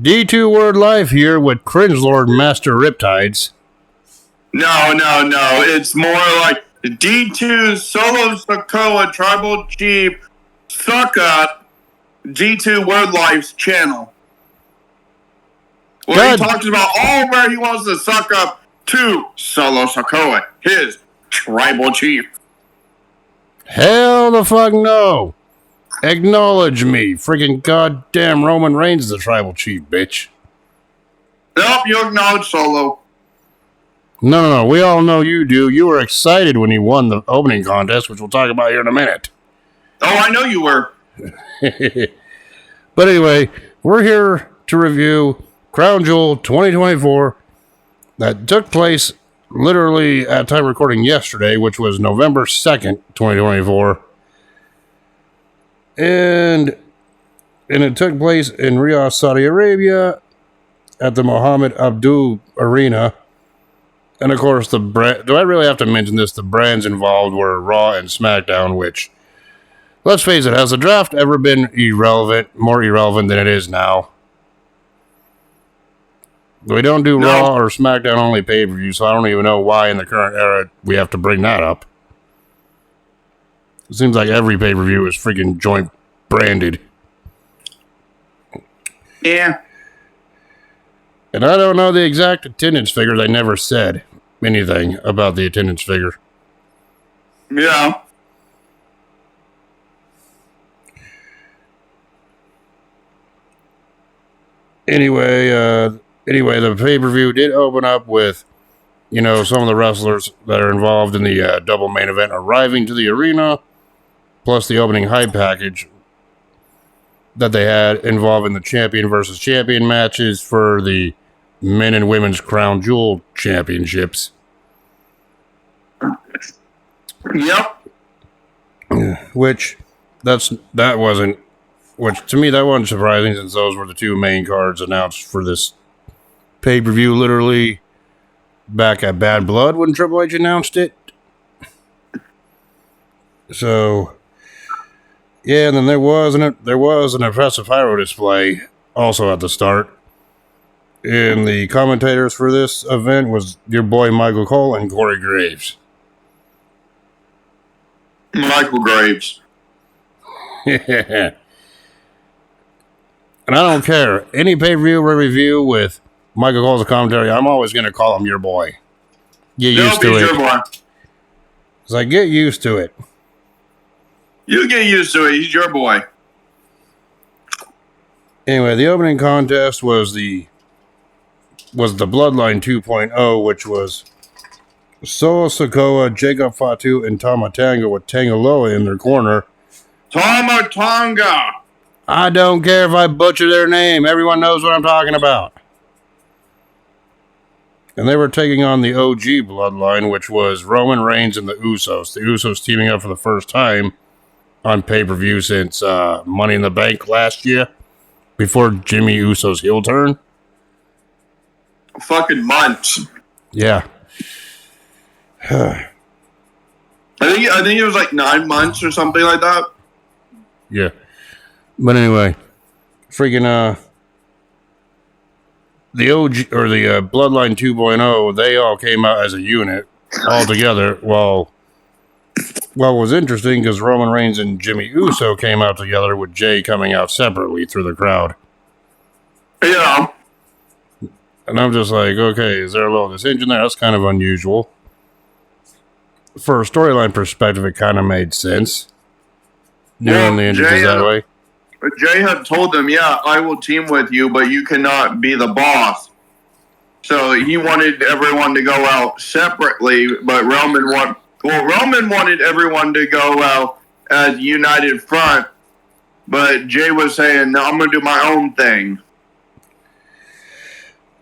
D2 Word Life here with Cringe Lord Master Riptides. No. It's more like D2 Solo Sokoa Tribal Chief Suck Up D2 Word Life's channel. Where he talks about where he wants to suck up to Solo Sokoa, his tribal chief. Hell the fuck no. Acknowledge me. Freaking goddamn Roman Reigns is the tribal chief, bitch. Nope, you acknowledge Solo. No. We all know you do. You were excited when he won the opening contest, which we'll talk about here in a minute. Oh, I know you were. But anyway, we're here to review Crown Jewel 2024 that took place literally at time recording yesterday, which was November 2nd, 2024. And it took place in Riyadh, Saudi Arabia at the Mohammed Abdul Arena. And of course, do I really have to mention this? The brands involved were Raw and SmackDown, which, let's face it, has the draft ever been more irrelevant than it is now? We don't do Raw or SmackDown only pay-per-view, so I don't even know why in the current era we have to bring that up. It seems like every pay-per-view is freaking joint branded. Yeah. And I don't know the exact attendance figure. They never said anything about the attendance figure. Yeah. Anyway, the pay-per-view did open up with, some of the wrestlers that are involved in the double main event arriving to the arena, plus the opening hype package that they had involving the champion versus champion matches for the men and women's Crown Jewel championships. Yep. Which to me that wasn't surprising, since those were the two main cards announced for this pay-per-view literally back at Bad Blood when Triple H announced it. So yeah, and then there was an impressive pyro display also at the start. And the commentators for this event was your boy Michael Cole and Corey Graves. Michael Graves. Yeah. And I don't care. Any pay-per-view review with Michael Cole's commentary, I'm always going to call him your boy. Get used to it. Your boy. It's like, get used to it. You get used to it. He's your boy. Anyway, the opening contest was the Bloodline 2.0, which was Solo Sokoa, Jacob Fatu, and Tama Tonga with Tangaloa in their corner. Tama Tonga! I don't care if I butcher their name. Everyone knows what I'm talking about. And they were taking on the OG Bloodline, which was Roman Reigns and the Usos. The Usos teaming up for the first time on pay-per-view since Money in the Bank last year, before Jimmy Uso's heel turn. Fucking months. Yeah. I think it was like 9 months or something like that. Yeah. But anyway, freaking the OG or the Bloodline 2.0, they all came out as a unit all together. Well, what was interesting, because Roman Reigns and Jimmy Uso came out together, with Jay coming out separately through the crowd. Yeah. And I'm just like, okay, is there a little dissension there? That's kind of unusual. For a storyline perspective, it kind of made sense. Doing the entrances that way. Jay had told them, yeah, I will team with you, but you cannot be the boss. So he wanted everyone to go out separately, but Roman wanted everyone to go out as united front, but Jay was saying, no, I'm going to do my own thing.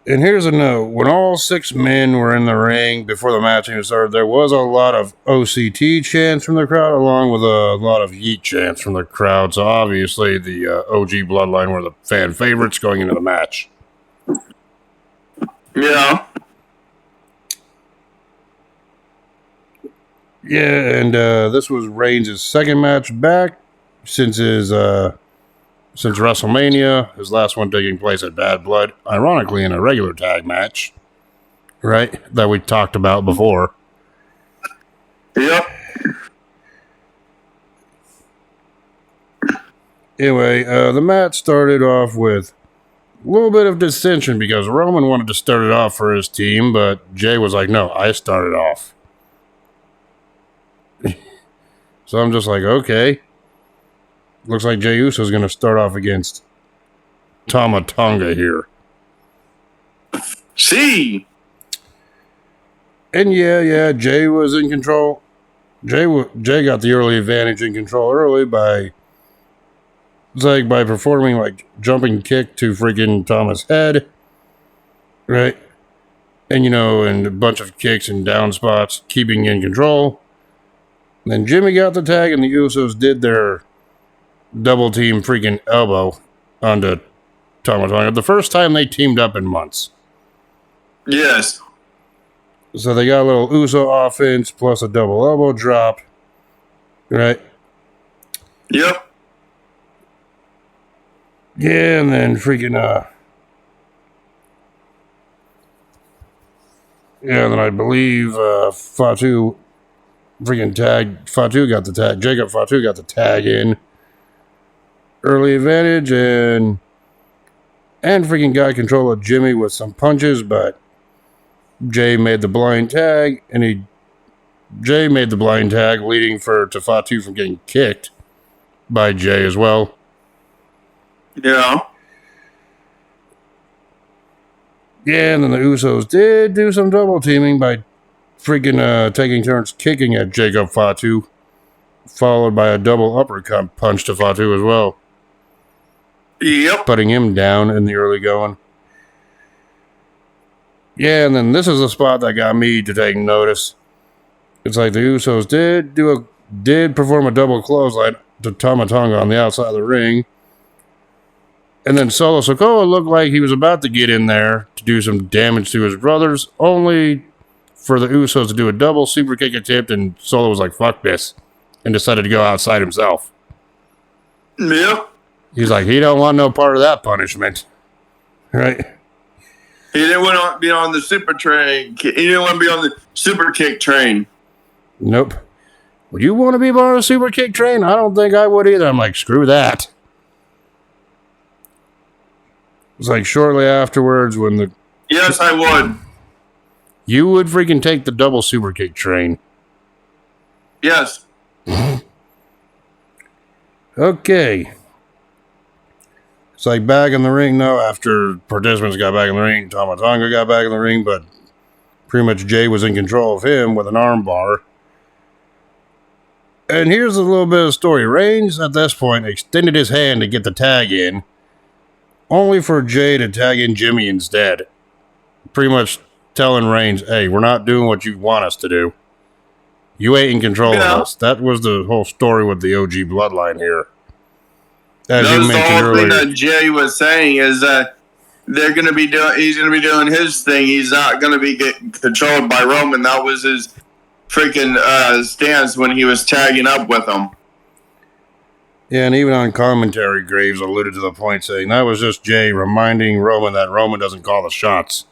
And here's a note. When all 6 men were in the ring before the match even started, there was a lot of OCT chants from the crowd, along with a lot of yeet chants from the crowd. So obviously the OG Bloodline were the fan favorites going into the match. Yeah. Yeah, and this was Reigns' second match back since his since WrestleMania, his last one taking place at Bad Blood, ironically in a regular tag match, right, that we talked about before. Yep. Anyway, the match started off with a little bit of dissension because Roman wanted to start it off for his team, but Jay was like, no, I started off. So I'm just like, okay. Looks like Jey Uso's going to start off against Tama Tonga here. See? And yeah, Jay was in control. Jay got the early advantage in control early by performing like jumping kick to freaking Tama's head. Right? And and a bunch of kicks and down spots, keeping in control. And then Jimmy got the tag and the Usos did their double team freaking elbow onto Tama Tonga. The first time they teamed up in months. Yes. So they got a little Uso offense plus a double elbow drop. Right? Yep. Yeah, and then freaking yeah, and then I believe Fatu freaking tagged. Fatu got the tag. Jacob Fatu got the tag in. Early advantage and freaking got control of Jimmy with some punches, but Jay made the blind tag, and Jay made the blind tag, leading to Fatu from getting kicked by Jay as well. Yeah. Yeah, and then the Usos did do some double teaming by freaking taking turns kicking at Jacob Fatu, followed by a double uppercut punch to Fatu as well. Yep. Putting him down in the early going. Yeah, and then this is the spot that got me to take notice. It's like the Usos did perform a double clothesline to Tama Tonga on the outside of the ring. And then Solo Sikoa looked like he was about to get in there to do some damage to his brothers, only for the Usos to do a double super kick attempt, and Solo was like, fuck this, and decided to go outside himself. Yep. He's like, he don't want no part of that punishment. Right? He didn't want to be on the super train. He didn't want to be on the super kick train. Nope. Would you want to be part of the super kick train? I don't think I would either. I'm like, screw that. It's like shortly afterwards when the... Yes, I would. You would freaking take the double super kick train. Yes. Okay. It's like back in the ring now after participants got back in the ring. Tama Tonga got back in the ring, but pretty much Jay was in control of him with an arm bar. And here's a little bit of story. Reigns, at this point, extended his hand to get the tag in, only for Jay to tag in Jimmy instead. Pretty much telling Reigns, hey, we're not doing what you want us to do. You ain't in control of us. That was the whole story with the OG bloodline here. As that you was the mentioned whole earlier. thing that Jay was saying is that he's going to be doing his thing. He's not going to be getting controlled by Roman. That was his freaking stance when he was tagging up with him. Yeah, and even on commentary, Graves alluded to the point saying that was just Jay reminding Roman that Roman doesn't call the shots.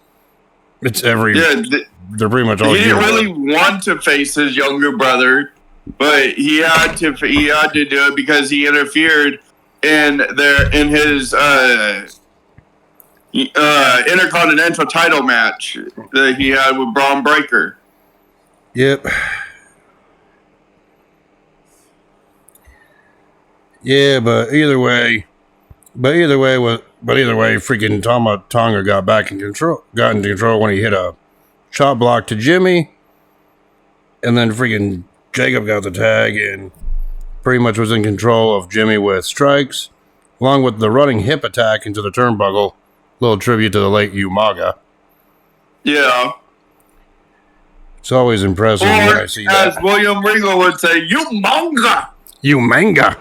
It's every... Yeah, they're pretty much all... He didn't really want to face his younger brother, but he had to do it because he interfered in his Intercontinental title match that he had with Braun Breaker. Yep. Yeah, but either way, freaking Tama Tonga got into control when he hit a chop block to Jimmy, and then freaking Jacob got the tag and pretty much was in control of Jimmy with strikes, along with the running hip attack into the turnbuckle. Little tribute to the late Umaga. Yeah. It's always impressive when I see that. As William Regal would say, Umaga! Umanga!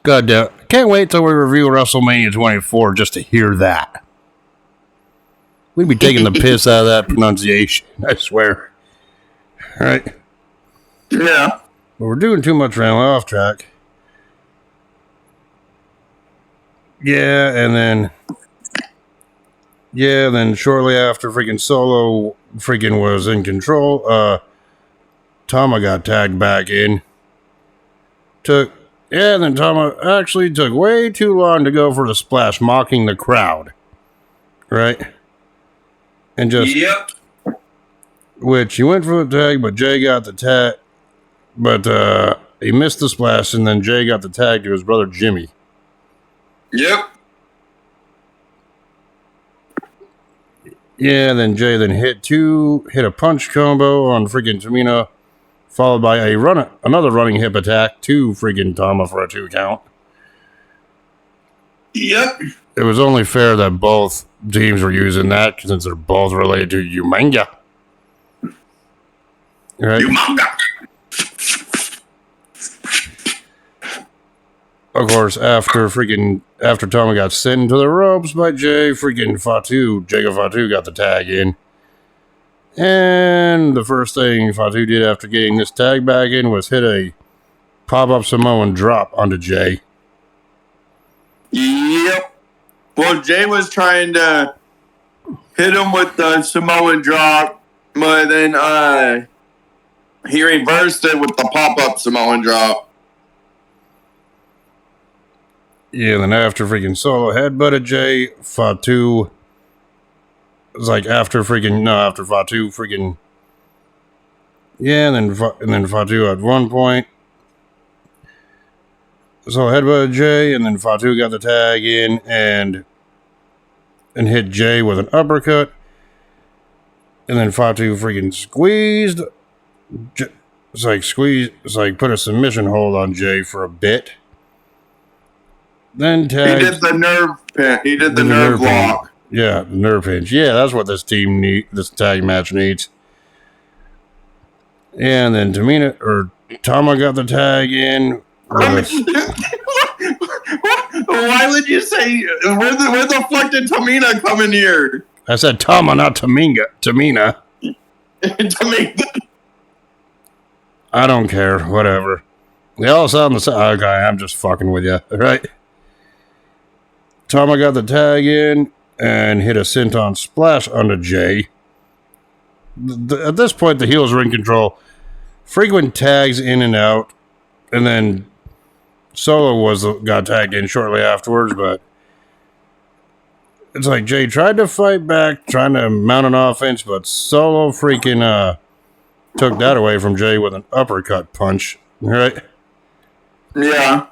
God damn. Can't wait till we review WrestleMania 24 just to hear that. We'd be taking the piss out of that pronunciation, I swear. All right. Yeah. But we're doing too much rambling off track. then shortly after freaking Solo freaking was in control, Tama got tagged back in. Then Tama actually took way too long to go for the splash, mocking the crowd. Right? And just... Yep. Which he went for the tag, but Jay got the tag. But he missed the splash, and then Jay got the tag to his brother Jimmy. Yep. Yeah, then Jay hit a punch combo on freaking Tamina, followed by another running hip attack to freaking Tama for a 2 count. Yep. It was only fair that both teams were using that since they're both related to Umanga. Right? Umanga. Of course, after Tama got sent into the ropes by Jay, freaking Jacob Fatu got the tag in. And the first thing Fatu did after getting this tag back in was hit a pop-up Samoan drop onto Jay. Yep. Well, Jay was trying to hit him with the Samoan drop, but then he reversed it with the pop-up Samoan drop. Yeah, then after freaking Solo headbutted Jay, Fatu was like after Fatu freaking... Yeah, and then Fatu at one point. So headbutted Jay, and then Fatu got the tag in and hit Jay with an uppercut. And then Fatu freaking squeezed. It's like put a submission hold on Jay for a bit. Then tagged. He did the nerve pin. He did the nerve lock. Yeah, the nerve pinch. Yeah, that's what this tag match needs. And then Tama got the tag in. Why would you say where the fuck did Tamina come in here? I said Tama, not Tamina. Tamina. I don't care. Whatever. They all sound the same. Okay, I'm just fucking with you. Right? Tama got the tag in and hit a senton splash onto Jay. At this point, the heels are in control. Frequent tags in and out. And then Solo got tagged in shortly afterwards, but it's like Jay tried to fight back, trying to mount an offense, but Solo freaking took that away from Jay with an uppercut punch. Right? Yeah.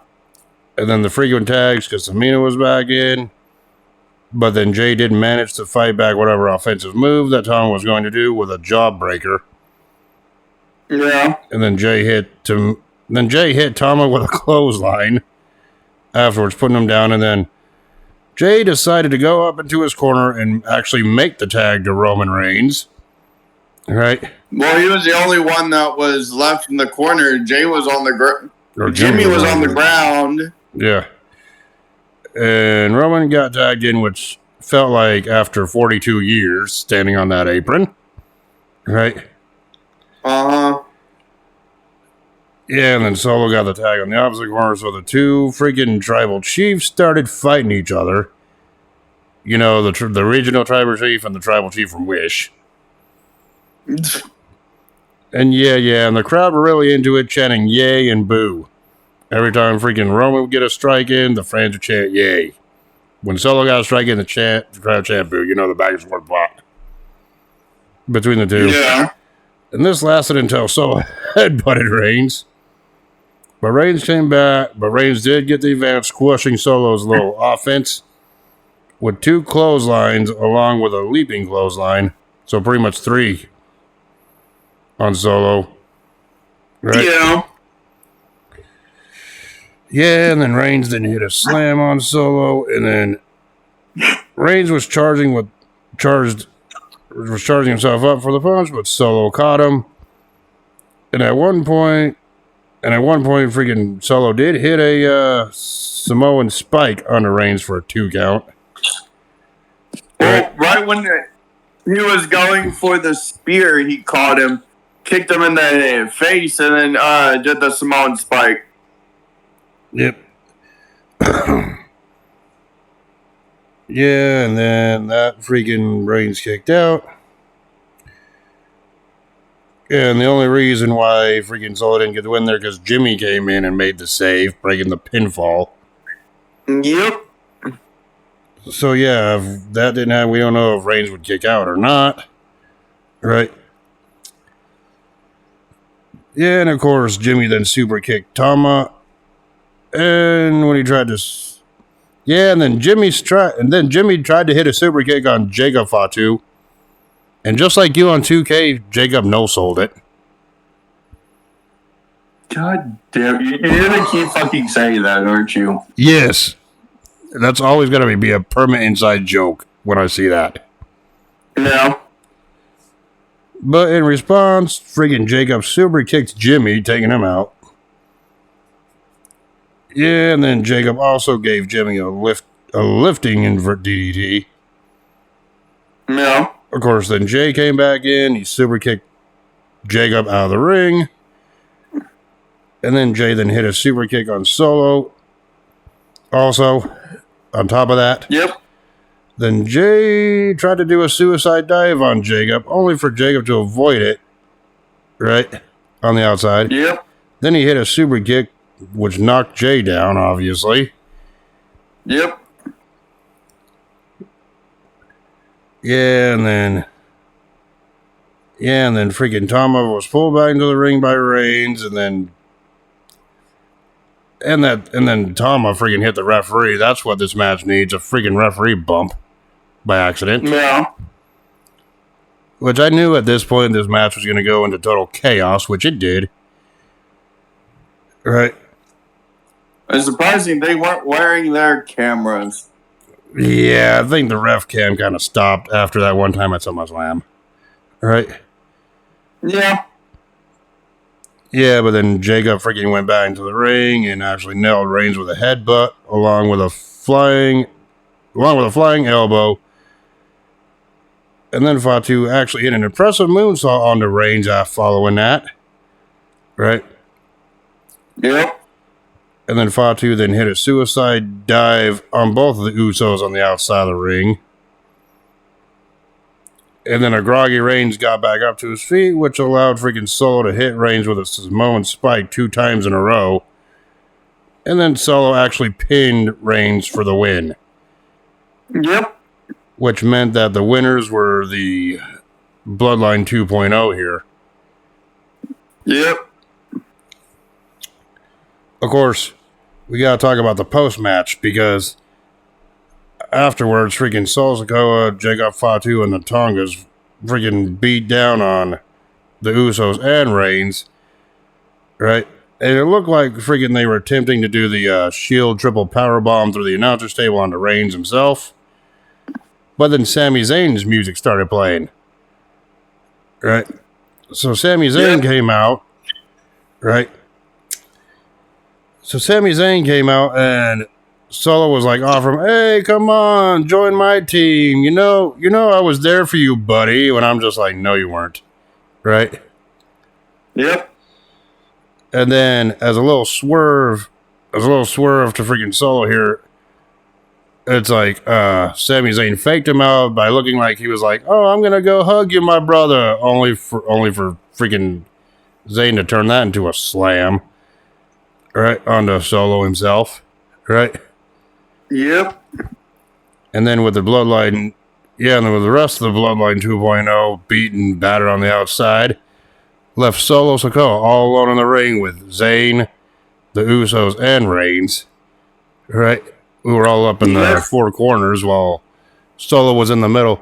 And then the frequent tags because Tamina was back in. But then Jay didn't manage to fight back whatever offensive move that Tom was going to do with a jawbreaker. Yeah. And then Jay hit Tama with a clothesline afterwards, putting him down. And then Jay decided to go up into his corner and actually make the tag to Roman Reigns. Right? Well, he was the only one that was left in the corner. Jay was on the ground. Jimmy was on the ground. Yeah. And Roman got tagged in, which felt like after 42 years standing on that apron. Right? Uh-huh. Yeah, and then Solo got the tag on the opposite corner, so the two freaking tribal chiefs started fighting each other. You know, the regional tribal chief and the tribal chief from Wish. And and the crowd were really into it, chanting yay and boo. Every time freaking Roman would get a strike in, the fans would chant yay. When Solo got a strike in, the crowd chant boo. You know, the back and forth plot between the two. Yeah. And this lasted until Solo headbutted Reigns. But Reigns came back, but Reigns did get the advantage, squashing Solo's little offense with 2 clotheslines along with a leaping clothesline. So pretty much 3 on Solo. Right? Yeah. Yeah, and then Reigns then hit a slam on Solo, and then Reigns was charging himself up for the punch, but Solo caught him. And at one point, freaking Solo did hit a Samoan spike onto Reigns for a 2 count. Well, right when he was going for the spear, he caught him, kicked him in the face, and then did the Samoan spike. Yep. Yeah, and then that freaking Reigns kicked out. And the only reason why freaking Solo didn't get the win there because Jimmy came in and made the save, breaking the pinfall. Yep. So yeah, if that didn't happen, we don't know if Reigns would kick out or not. Right? Yeah, and of course Jimmy then super kicked Tama. And when he tried to and then Jimmy tried to hit a super kick on Jacob Fatu. And just like you on 2K, Jacob no-sold it. God damn, you're gonna keep fucking saying that, aren't you? Yes. That's always going to be a permanent inside joke when I see that. No. But in response, friggin' Jacob super kicked Jimmy, taking him out. Yeah, and then Jacob also gave Jimmy a lifting invert DDT. No. Of course, then Jay came back in. He super kicked Jacob out of the ring. And then Jay then hit a super kick on Solo. Also, on top of that. Yep. Then Jay tried to do a suicide dive on Jacob, only for Jacob to avoid it. Right? On the outside. Yep. Then he hit a super kick, which knocked Jay down, obviously. Yep. Yeah, and then freaking Tama was pulled back into the ring by Reigns, and then Tama freaking hit the referee. That's what this match needs, a freaking referee bump by accident. No. Which I knew at this point this match was going to go into total chaos, which it did. Right. It's surprising they weren't wearing their cameras. Yeah, I think the ref cam kind of stopped after that one time at SummerSlam. Right? Yeah. Yeah, but then Jacob freaking went back into the ring and actually nailed Reigns with a headbutt along with a flying elbow. And then Fatu actually hit an impressive moonsault onto Reigns following that. Right? Yep. And then Fatu then hit a suicide dive on both of the Usos on the outside of the ring. And then a groggy Reigns got back up to his feet, which allowed freaking Solo to hit Reigns with a Samoan spike 2 times in a row. And then Solo actually pinned Reigns for the win. Yep. Which meant that the winners were the Bloodline 2.0 here. Yep. Of course, we gotta talk about the post-match because afterwards, freaking Sol Sikoa, Jacob Fatu, and the Tongas freaking beat down on the Usos and Reigns, right? And it looked like freaking they were attempting to do the Shield triple powerbomb through the announcer's table onto Reigns himself. But then Sami Zayn's music started playing, right? So Sami Zayn came out, right? So Sami Zayn came out and Solo was like offering, hey, come on, join my team. You know I was there for you, buddy. When I'm just like, no, you weren't. Right? Yep. And then as a little swerve to freaking Solo here, it's like Sami Zayn faked him out by looking like he was like, oh, I'm gonna go hug you, my brother. Only for freaking Zayn to turn that into a slam. Right? Onto Solo himself. Right? Yep. And then with the Bloodline, and then with the rest of the Bloodline 2.0 beaten, battered on the outside, left Solo Sikoa all alone in the ring with Zayn, the Usos, and Reigns. Right? We were all up in the 4 corners while Solo was in the middle.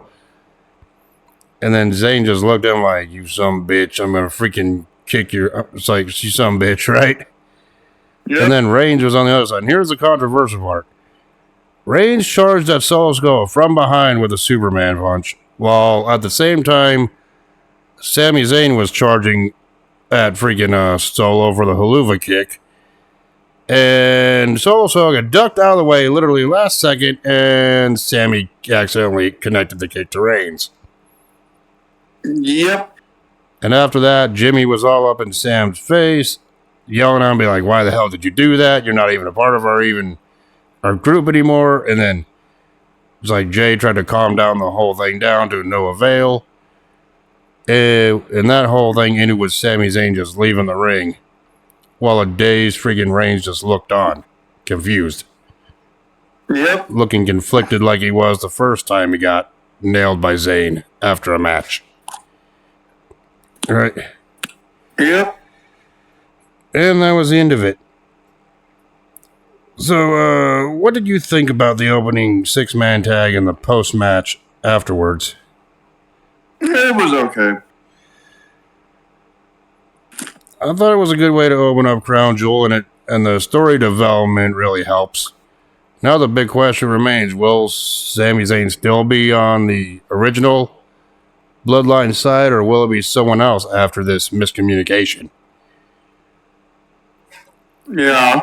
And then Zayn just looked at him like, you some bitch, I'm gonna freaking kick your... It's like, you some bitch, right? Yep. And then Reigns was on the other side. And here's the controversial part. Reigns charged at Solo Sikoa from behind with a Superman punch, while at the same time, Sami Zayn was charging at freaking Solo for the haluva kick. And Solo Sikoa ducked out of the way literally last second, and Sami accidentally connected the kick to Reigns. Yep. And after that, Jimmy was all up in Sam's face, yelling at him, be like, why the hell did you do that? You're not even a part of our group anymore. And then It's like Jay tried to calm down the whole thing down to no avail. And that whole thing ended with Sami Zayn just leaving the ring while a dazed freaking Reigns just looked on, confused. Yep. Looking conflicted like he was the first time he got nailed by Zayn after a match. All right. Yep. And that was the end of it. So, what did you think about the opening 6-man tag and the post-match afterwards? It was okay. I thought it was a good way to open up Crown Jewel, and the story development really helps. Now the big question remains, will Sami Zayn still be on the original Bloodline side, or will it be someone else after this miscommunication? Yeah.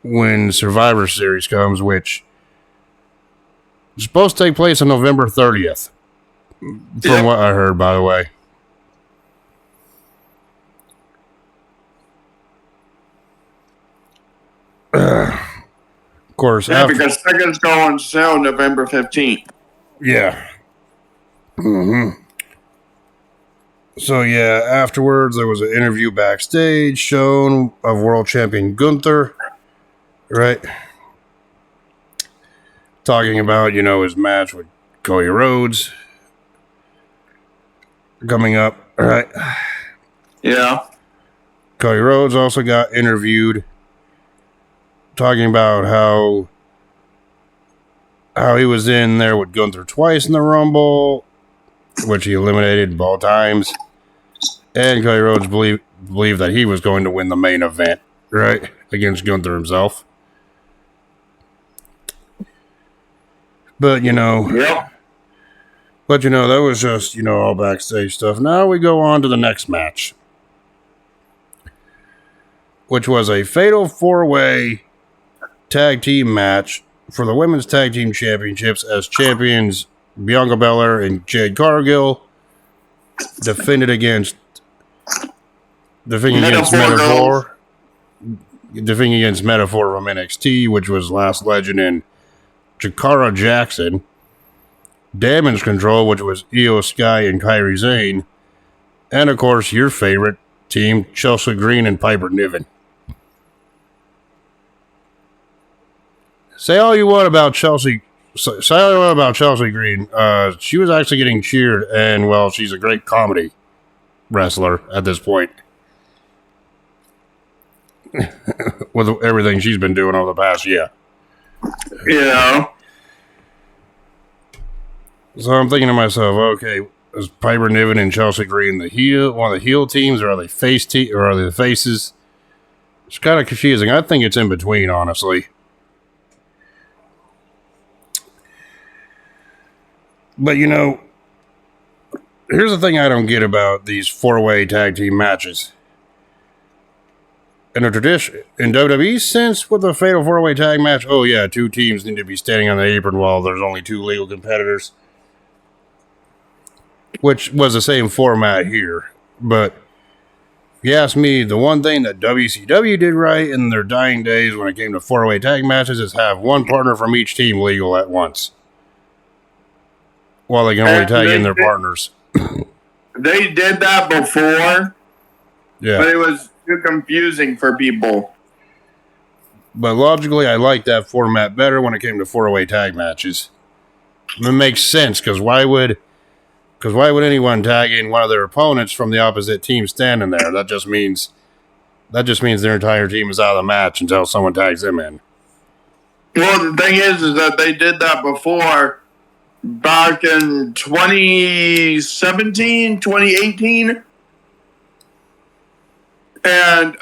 When Survivor Series comes, which is supposed to take place on November 30th, from what I heard, by the way. Of course, yeah, because second's going soon, November 15th. Yeah. Mm-hmm. So, yeah, afterwards, there was an interview backstage shown of world champion Gunther, right? Talking about, his match with Cody Rhodes coming up, right? Yeah. Cody Rhodes also got interviewed talking about how he was in there with Gunther twice in the Rumble, which he eliminated both times. And Cody Rhodes believed that he was going to win the main event, right? Against Gunther himself. But, Yep. But, that was just, all backstage stuff. Now we go on to the next match, which was a fatal 4-way tag team match for the Women's Tag Team Championships as champions Bianca Belair and Jade Cargill defending against Metaphor from NXT, which was Last Legend and Jakara Jackson. Damage Control, which was Io Sky and Kairi Sane. And, of course, your favorite team, Chelsea Green and Piper Niven. Say all you want about Chelsea Green. She was actually getting cheered, and, well, she's a great comedy wrestler at this point. With everything she's been doing over the past year. Yeah. So I'm thinking to myself, okay, is Piper Niven and Chelsea Green one of the heel teams, or are they or are they the faces? It's kind of confusing. I think it's in between, honestly. But here's the thing I don't get about these 4-way tag team matches. In a tradition, in WWE sense, with a fatal 4-way tag match, oh yeah, 2 teams need to be standing on the apron while there's only 2 legal competitors. Which was the same format here. But if you ask me, the one thing that WCW did right in their dying days when it came to 4-way tag matches is have one partner from each team legal at once. While they can only tag in their partners. They did that before. Yeah. But it was too confusing for people. But logically, I like that format better when it came to 4-way tag matches. It makes sense, because why would anyone tag in one of their opponents from the opposite team standing there? That just means their entire team is out of the match until someone tags them in. Well, the thing is that they did that before, back in 2017, 2018. And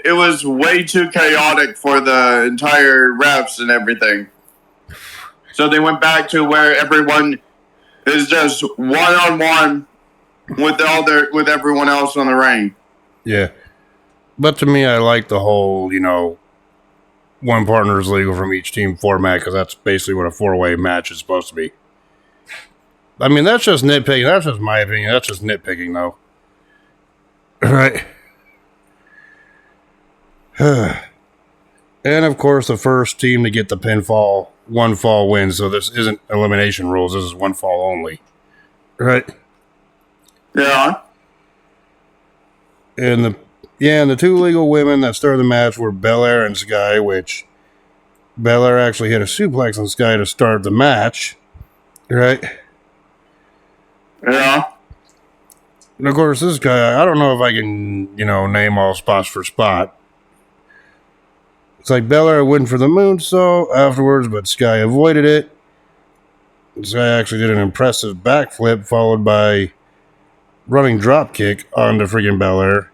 it was way too chaotic for the entire refs and everything. So they went back to where everyone is just one-on-one with everyone else on the ring. Yeah. But to me, I like the whole, one partner is legal from each team format, because that's basically what a 4-way match is supposed to be. I mean, that's just nitpicking. That's just my opinion. That's just nitpicking, though. Right. And, of course, the first team to get the pinfall one fall wins. So this isn't elimination rules. This is one fall only. Right? Yeah. And the two legal women that started the match were Belair and Sky, which Belair actually hit a suplex on Sky to start the match. Right? Yeah. And of course, this guy, I don't know if I can, name all spots for spot. It's like Belair went for the moonsault afterwards, but Sky avoided it. Sky actually did an impressive backflip, followed by running drop kick onto freaking Belair.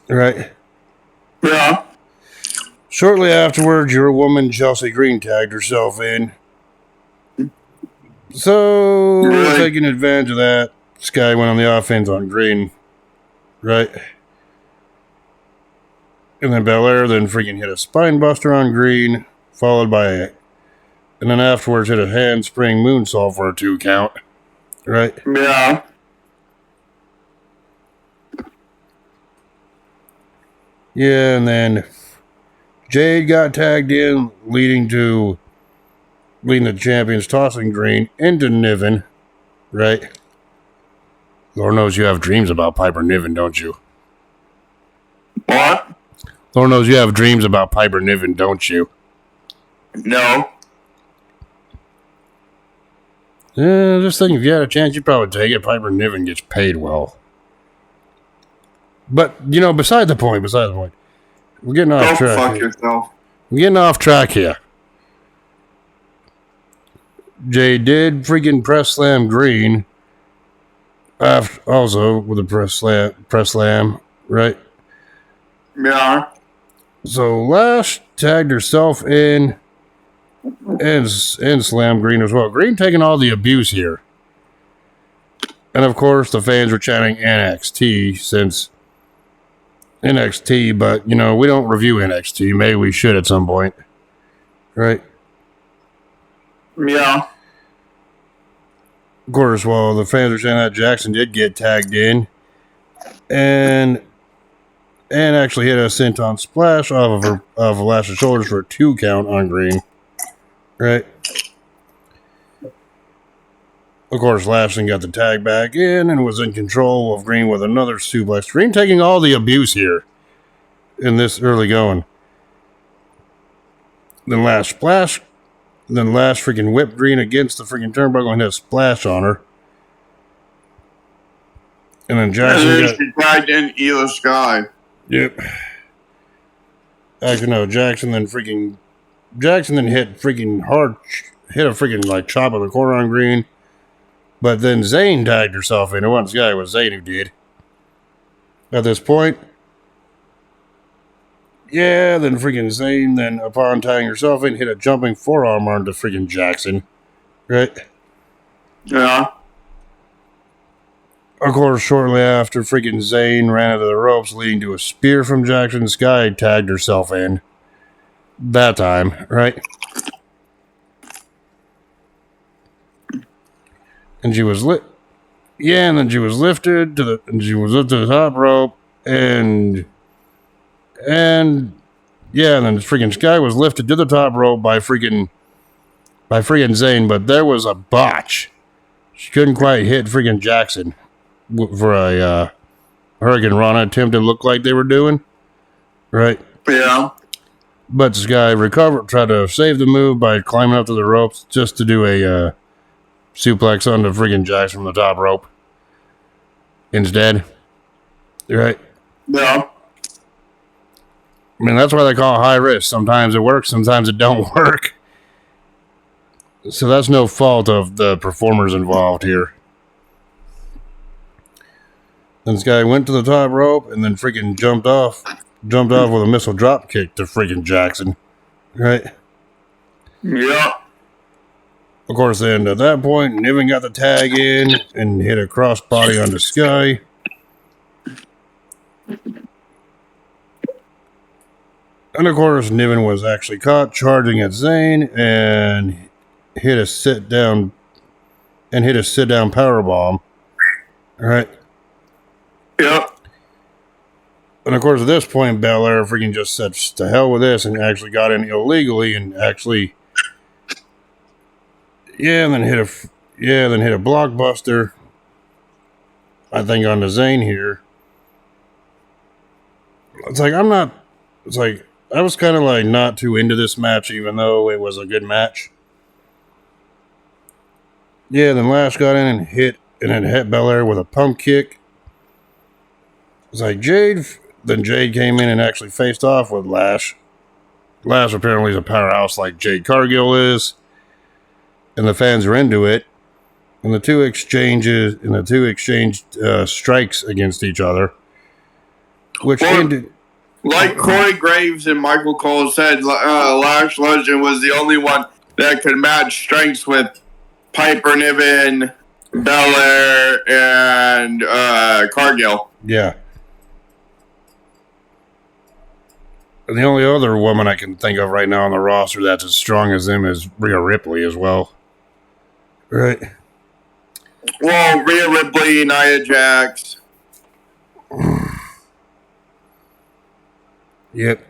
Right? Yeah. Shortly afterwards, your woman, Chelsea Green, tagged herself in. So, taking advantage of that, Sky went on the offense on Green. Right? And then Belair then freaking hit a spine buster on Green, followed by and then afterwards hit a handspring moonsault for a 2 count. Right? Yeah. Yeah, and then Jade got tagged in, leading the champions tossing Green into Niven. Right? Lord knows you have dreams about Piper Niven, don't you? What? Lord knows you have dreams about Piper Niven, don't you? No. Just think if you had a chance, you'd probably take it. Piper Niven gets paid well. But, beside the point. We're getting off track. Go fuck yourself. We're getting off track here. Jay did freaking press slam Green. Also with a press slam, right? Yeah. So Lash tagged herself in and slammed Green as well. Green taking all the abuse here. And of course, the fans were chanting NXT since NXT, but, we don't review NXT. Maybe we should at some point. Right? Yeah. Of course, well, the fans were saying that Jackson did get tagged in and actually hit a senton splash off of Lash's shoulders for a 2 count on Green. Right? Of course, Lashley got the tag back in and was in control of Green with another suplex. Green taking all the abuse here in this early going. Then Lash freaking whipped Green against the freaking turnbuckle and hit a splash on her. And then Jackson she tagged in Ela Sky. Yep. Actually, no, Jackson then hit freaking hard, hit a freaking like chop in the corner on Green. But then Zayn tagged herself in. It wasn't Sky, it was Zayn who did. At this point, yeah, then freaking Zayn, then upon tagging herself in, hit a jumping forearm onto freaking Jackson. Right? Yeah. Of course, shortly after, freaking Zayn ran into the ropes, leading to a spear from Jackson. Sky tagged herself in. That time, right? And she was and then she was lifted to the top rope, and then freaking Sky was lifted to the top rope by freaking Zayn, but there was a botch. She couldn't quite hit freaking Jackson for a Hurricane Rana attempt to look like they were doing, right? Yeah. But Sky recovered, tried to save the move by climbing up to the ropes just to do a suplex onto freaking Jackson from the top rope. Instead, right? Yeah. I mean, that's why they call it high risk. Sometimes it works, sometimes it don't work. So that's no fault of the performers involved here. Then this guy went to the top rope and then freaking jumped off with a missile drop kick to freaking Jackson. Right? Yeah. Of course, then at that point, Niven got the tag in and hit a crossbody onto Sky. And of course, Niven was actually caught charging at Zayn and hit a sit down powerbomb. Right? Yep. And of course, at this point, Belair freaking just said to hell with this and actually got in illegally and actually and then hit a blockbuster. I think on the Zayn here. It's like I was kind of like not too into this match, even though it was a good match. Yeah, then Lash got in and hit Belair with a pump kick. It's like Jade came in and actually faced off with Lash. Lash apparently is a powerhouse like Jade Cargill is, and the fans are into it. And the two exchanged strikes against each other, which ended. Like Corey Graves and Michael Cole said, Lash Legend was the only one that could match strengths with Piper Niven, Belair, and Cargill. Yeah. And the only other woman I can think of right now on the roster that's as strong as them is Rhea Ripley as well. Right. Well, Rhea Ripley, Nia Jax. Yep.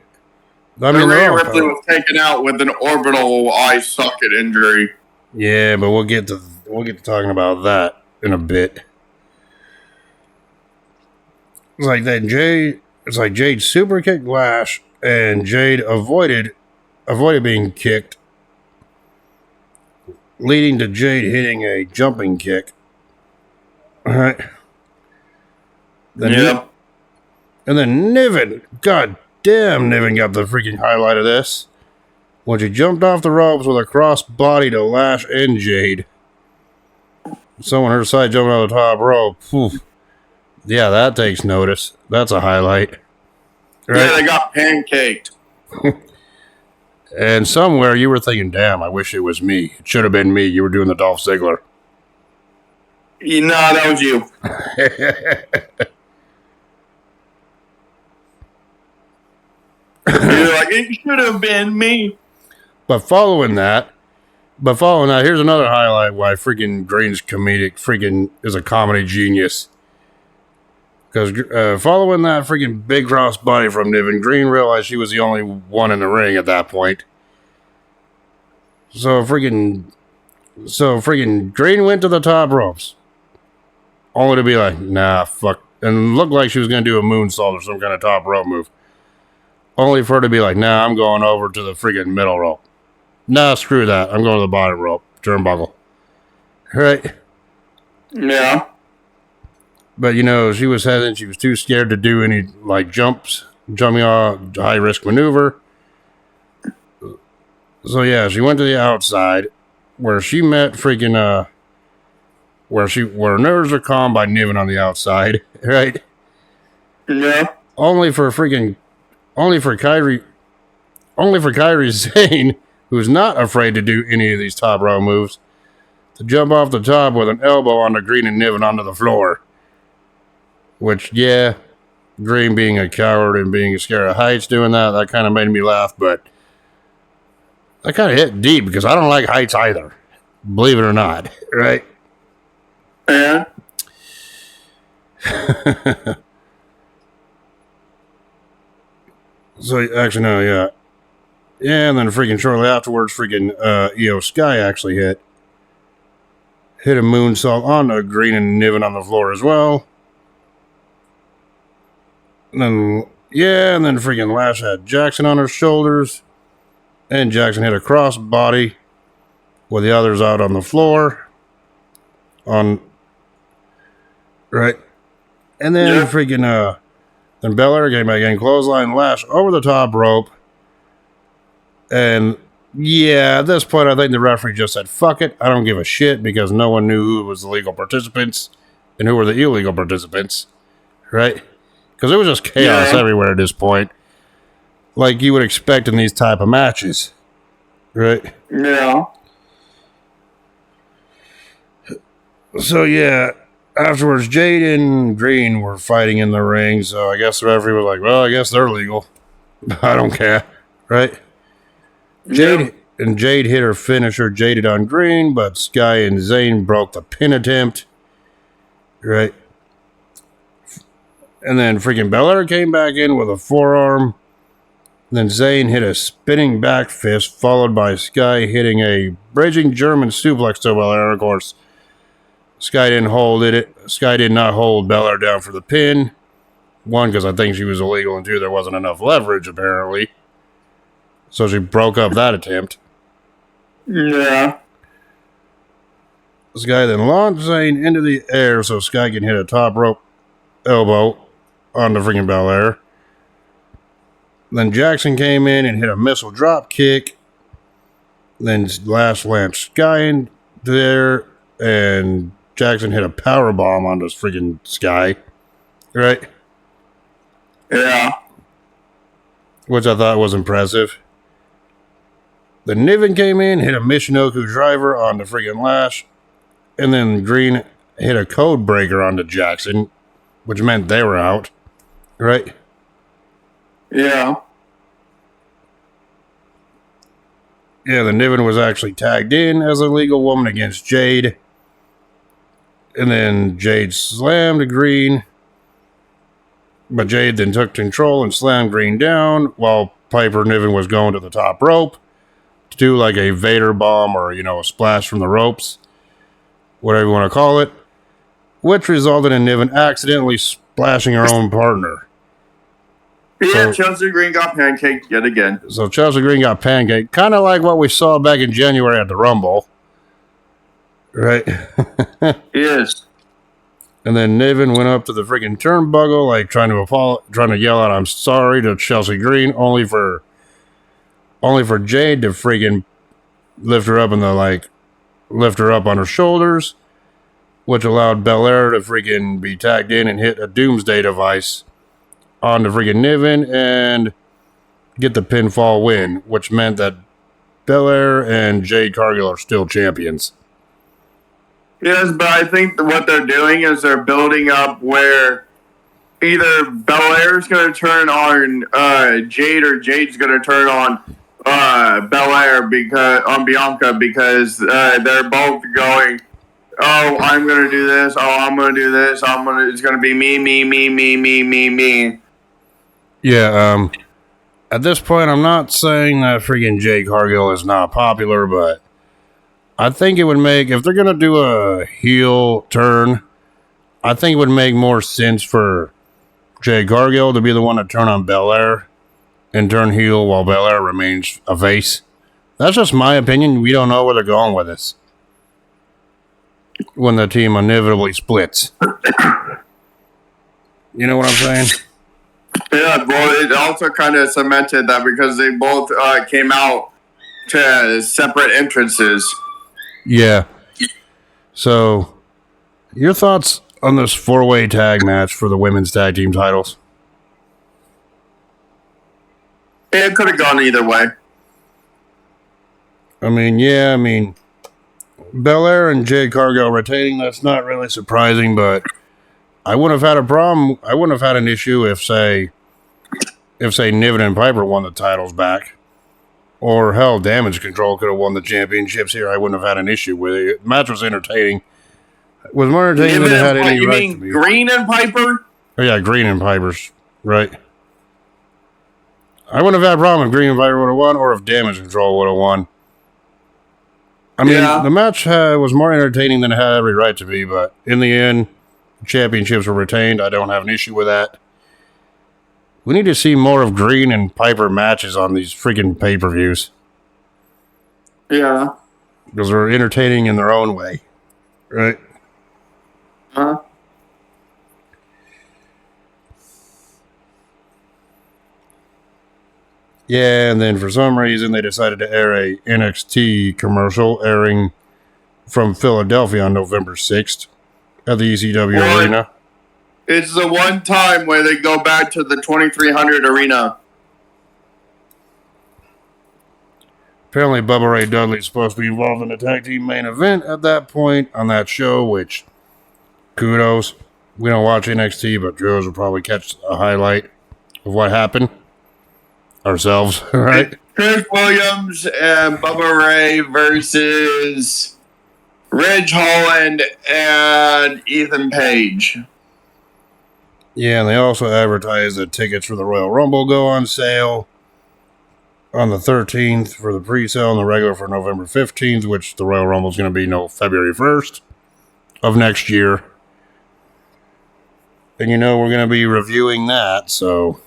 Rhea Ripley was taken out with an orbital eye socket injury. Yeah, but we'll get to talking about that in a bit. It's like Jade super kicked Lash, and Jade avoided being kicked, leading to Jade hitting a jumping kick. All right. And then Niven, god damn, Niven got the freaking highlight of this. When she jumped off the ropes with a cross body to Lash and Jade. Someone her side jumping on the top rope. Whew. Yeah, that takes notice. That's a highlight. Right? Yeah, they got pancaked. And somewhere you were thinking, damn, I wish it was me. It should have been me. You were doing the Dolph Ziggler. No, that was you. You're like, it should have been me. But following that, here's another highlight why freaking Green's is a comedy genius. Because following that freaking big cross body from Niven, Green realized she was the only one in the ring at that point. So freaking Green went to the top ropes. Only to be like, nah, fuck. And looked like she was going to do a moonsault or some kind of top rope move. Only for her to be like, nah, I'm going over to the freaking middle rope. Nah, screw that. I'm going to the bottom rope. Turnbuckle. Right? Yeah. But, she was hesitant. She was too scared to do any, jumping off high-risk maneuver. So, yeah, she went to the outside, where she met freaking, where nerves are calmed by Niven on the outside, right? Yeah. Only for Kairi Sane, who's not afraid to do any of these top row moves, to jump off the top with an elbow on the Green and Niven onto the floor. Which, yeah, Green being a coward and being scared of heights doing that kind of made me laugh, but that kind of hit deep because I don't like heights either. Believe it or not, right? Yeah. So, actually, no, yeah. Yeah, and then freaking shortly afterwards, Io Sky actually hit a moonsault on the Green and Niven on the floor as well. And then freaking Lash had Jackson on her shoulders. And Jackson hit a cross body with the others out on the floor. Right. And then then Belair came back in, clothesline Lash over the top rope. And yeah, at this point, I think the referee just said, fuck it. I don't give a shit because no one knew who was the legal participants and who were the illegal participants. Right? Because it was just chaos everywhere at this point. Like you would expect in these type of matches. Right? Yeah. So, yeah. Afterwards, Jade and Green were fighting in the ring. So, I guess the referee was like, well, I guess they're legal. I don't care. Right? Jade hit her finisher, Jaded on Green, but Sky and Zayn broke the pin attempt. Right? And then freaking Belair came back in with a forearm. Then Zayn hit a spinning back fist, followed by Sky hitting a bridging German suplex to Belair. Of course, Sky didn't hold it. Sky did not hold Belair down for the pin. One, because I think she was illegal, and two, there wasn't enough leverage, apparently. So she broke up that attempt. Yeah. Sky then launched Zayn into the air so Sky can hit a top rope elbow on the freaking Belair. Then Jackson came in and hit a missile drop kick. Then last lanced Sky in there, and Jackson hit a power bomb on this freaking Sky. Right? Yeah. Which I thought was impressive. Then Niven came in, hit a Michinoku driver on the freaking Lash. And then Green hit a code breaker onto Jackson, which meant they were out. Right? Yeah. Yeah, the Niven was actually tagged in as a legal woman against Jade. And then Jade slammed Green. But Jade then took control and slammed Green down while Piper Niven was going to the top rope to do like a Vader bomb or, a splash from the ropes. Whatever you want to call it. Which resulted in Niven accidentally splashing her own partner. Yeah, Chelsea Green got pancaked yet again. So Chelsea Green got pancaked. Kind of like what we saw back in January at the Rumble. Right? Yes. And then Niven went up to the freaking turnbuckle, like trying to yell out, "I'm sorry" to Chelsea Green, only for Jade to freaking lift her up on her shoulders, which allowed Belair to freaking be tagged in and hit a Doomsday device on the freaking Niven and get the pinfall win, which meant that Belair and Jade Cargill are still champions. Yes, but I think what they're doing is they're building up where either Belair's going to turn on Jade or Jade's going to turn on Belair on Bianca because they're both going, "Oh, I'm going to do this. Oh, I'm going to do this. It's going to be me." Yeah, at this point, I'm not saying that freaking Jade Cargill is not popular, but I think it would make, if they're going to do a heel turn, I think it would make more sense for Jade Cargill to be the one to turn on Belair and turn heel while Belair remains a face. That's just my opinion. We don't know where they're going with this when the team inevitably splits. You know what I'm saying? Yeah, well, it also kind of cemented that because they both came out to separate entrances. Yeah. So, your thoughts on this 4-way tag match for the women's tag team titles? It could have gone either way. Belair and Jade Cargill retaining, that's not really surprising, but I wouldn't have had a problem. I wouldn't have had an issue if say Niven and Piper won the titles back. Or hell, Damage Control could have won the championships here. I wouldn't have had an issue with it. The match was entertaining. It was more entertaining than it had any right to be. Green and Piper? Oh yeah, Green and Piper's right. I wouldn't have had a problem if Green and Piper would have won, or if Damage Control would have won. The match was more entertaining than it had every right to be, but in the end, the championships were retained. I don't have an issue with that. We need to see more of Green and Piper matches on these freaking pay-per-views. Yeah. Because they're entertaining in their own way. Right? Huh? Yeah, and then for some reason they decided to air a NXT commercial airing from Philadelphia on November 6th at the ECW Arena. It's the one time where they go back to the 2300 arena. Apparently Bubba Ray Dudley is supposed to be involved in the tag team main event at that point on that show, which, kudos. We don't watch NXT, but Joe's will probably catch a highlight of what happened ourselves, right? Chris Williams and Bubba Ray versus Ridge Holland and Ethan Page. Yeah, and they also advertised that tickets for the Royal Rumble go on sale. on the 13th for the pre-sale and the regular for November 15th, which the Royal Rumble is going to be February 1st of next year. And we're going to be reviewing that, so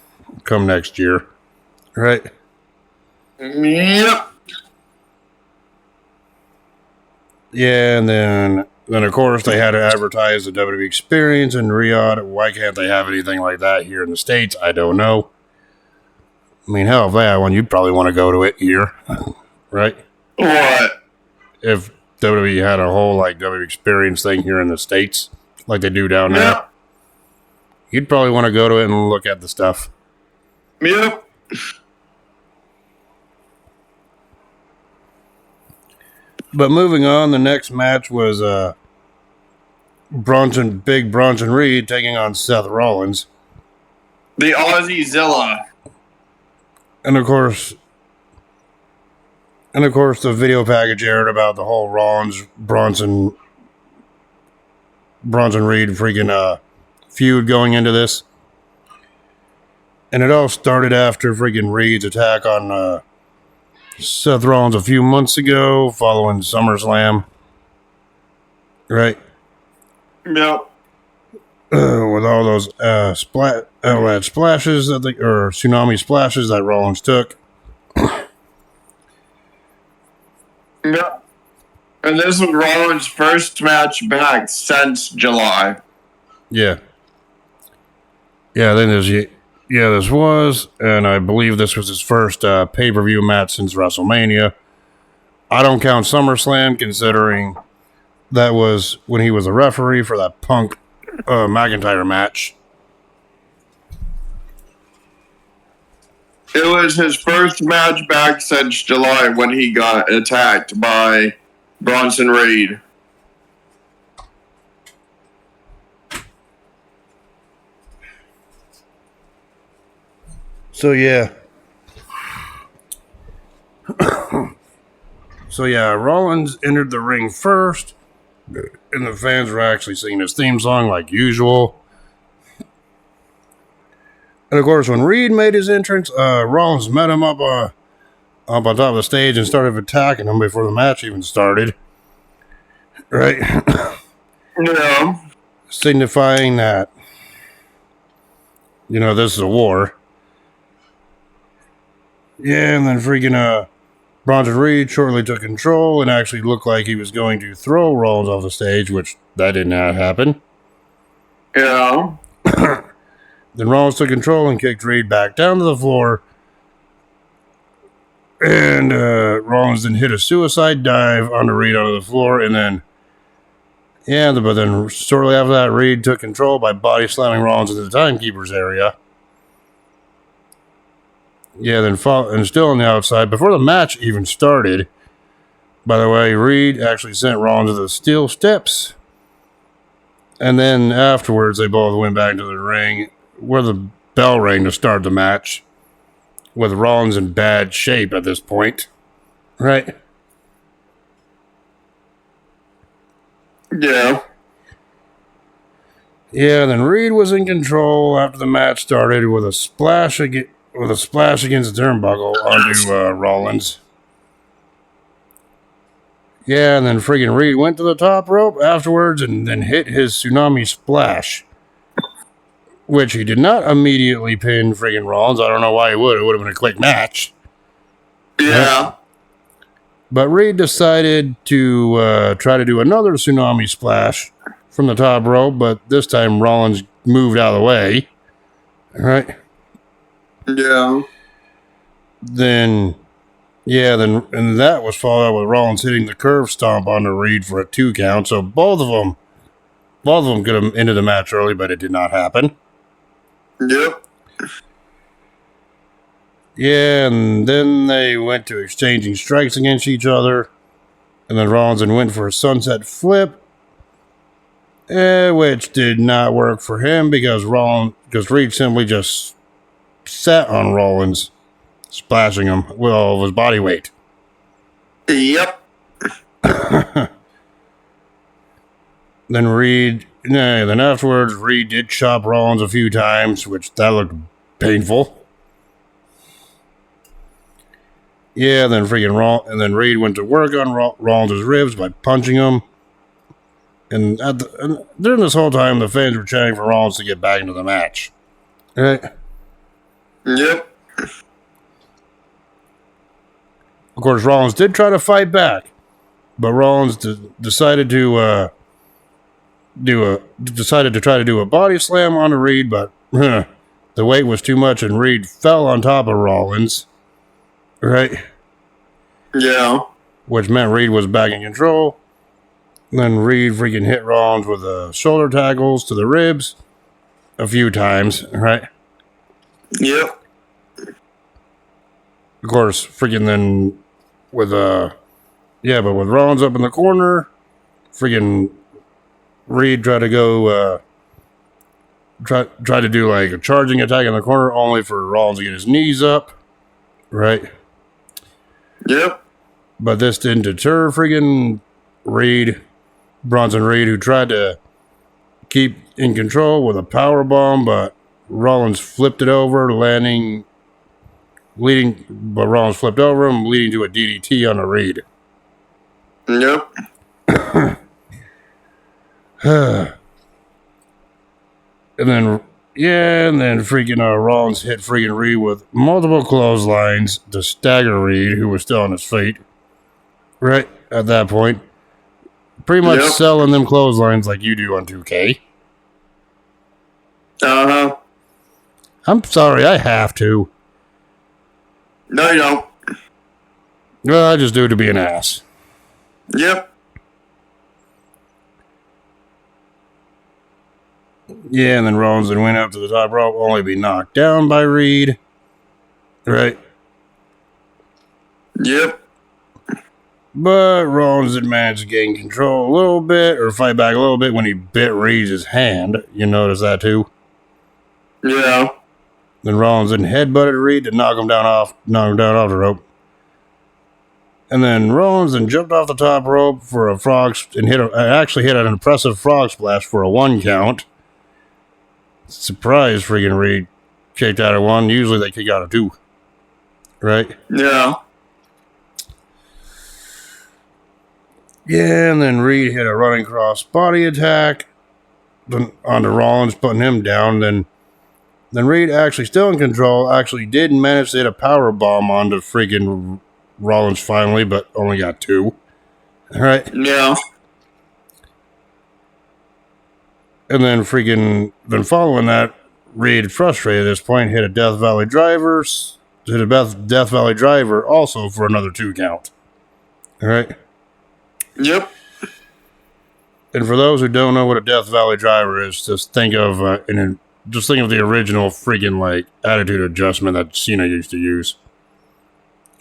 come next year. Right? Yep. Yeah, and then of course they had to advertise the WWE Experience in Riyadh. Why can't they have anything like that here in the States? I don't know. I mean, hell, if they had one, you'd probably want to go to it here, right? What? If WWE had a whole WWE Experience thing here in the States, like they do down there, you'd probably want to go to it and look at the stuff. Yep. But moving on, the next match was Big Bronson Reed taking on Seth Rollins. The Aussie Zilla. And of course, the video package aired about the whole Bronson Reed freaking feud going into this. And it all started after freaking Reed's attack on Seth Rollins a few months ago following SummerSlam. Right? Yep. With all those splashes or tsunami splashes that Rollins took. Yep. And this was Rollins' first match back since July. Yeah. Yeah, then this was, and I believe this was his first pay-per-view match since WrestleMania. I don't count SummerSlam, considering that was when he was a referee for that Punk McIntyre match. It was his first match back since July when he got attacked by Bronson Reed. So yeah. Rollins entered the ring first, and the fans were actually singing his theme song like usual. And of course, when Reed made his entrance, Rollins met him up on top of the stage and started attacking him before the match even started. Right? Yeah. Signifying that, this is a war. Yeah, and then freaking Bronson Reed shortly took control and actually looked like he was going to throw Rollins off the stage, which that did not happen. Yeah. Then Rollins took control and kicked Reed back down to the floor. And Rollins then hit a suicide dive onto Reed onto the floor. And then, but then shortly after that, Reed took control by body slamming Rollins into the timekeeper's area. Yeah, and still on the outside, before the match even started, by the way, Reed actually sent Rollins to the steel steps. And then afterwards, they both went back to the ring where the bell rang to start the match, with Rollins in bad shape at this point. Right? Yeah. Yeah, then Reed was in control after the match started with a splash against the turnbuckle onto Rollins. Yeah, and then friggin' Reed went to the top rope afterwards and then hit his tsunami splash, which he did not immediately pin friggin' Rollins. I don't know why he would. It would have been a quick match. Yeah. But Reed decided to try to do another tsunami splash from the top rope, but this time Rollins moved out of the way. All right. Yeah. And that was followed up with Rollins hitting the curve stomp onto Reed for a 2 count. So both of them could have ended the match early, but it did not happen. Yep. Yeah, and then they went to exchanging strikes against each other. And then Rollins went for a sunset flip, which did not work for him because Reed simply just sat on Rollins, splashing him with all of his body weight. Yep. Then afterwards, Reed did chop Rollins a few times, which that looked painful. Yeah, then then Reed went to work on Rollins' ribs by punching him. And during this whole time, the fans were chanting for Rollins to get back into the match. Right? Yep. Of course, Rollins did try to fight back, but Rollins decided to try to do a body slam on Reed, but the weight was too much, and Reed fell on top of Rollins. Right? Yeah. Which meant Reed was back in control. Then Reed freaking hit Rollins with shoulder tackles to the ribs a few times, right? Yep. Of course, freaking then with with Rollins up in the corner, freaking Reed tried to go try to do like a charging attack in the corner, only for Rollins to get his knees up, right? Yep. But this didn't deter freaking Bronson Reed, who tried to keep in control with a power bomb, but Rollins flipped it over, Rollins flipped over him, leading to a DDT on Reed. Yep. And then freaking Rollins hit freaking Reed with multiple clotheslines to stagger Reed, who was still on his feet. Right at that point. Pretty much selling them clotheslines like you do on 2K. Uh-huh. I'm sorry, I have to. No, you don't. Well, I just do it to be an ass. Yep. Yeah, and then Rollins went up to the top rope, only to be knocked down by Reed. Right? Yep. But Rollins did manage to gain control a little bit, or fight back a little bit when he bit Reed's hand. You notice that too? Yeah. Then Rollins headbutted Reed to knock him down off the rope. And then Rollins jumped off the top rope for a frog and actually hit an impressive frog splash for a 1 count. Surprise, freaking Reed kicked out of 1. Usually they kick out of 2. Right? Yeah. Yeah, and then Reed hit a running cross body attack onto Rollins, putting him down. Then Reed, actually still in control, actually did manage to hit a power bomb onto freaking Rollins finally, but only got 2. All right. Yeah. And then following that, Reed, frustrated at this point, hit a Death Valley Driver also for another 2 count. All right. Yep. And for those who don't know what a Death Valley Driver is, just think of the original freaking like attitude adjustment that Cena used to use.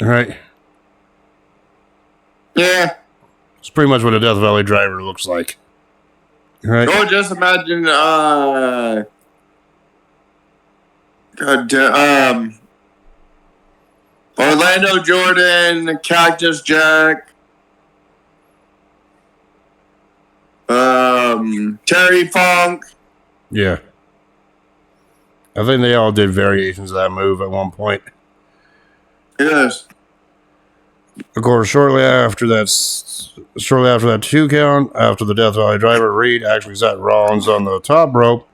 All right. Yeah. It's pretty much what a Death Valley Driver looks like. All right. Oh, just imagine, Orlando Jordan, Cactus Jack, Terry Funk. Yeah. I think they all did variations of that move at one point. Yes. Of course, shortly after that 2 count, after the Death Valley Driver, Reed actually set Rollins on the top rope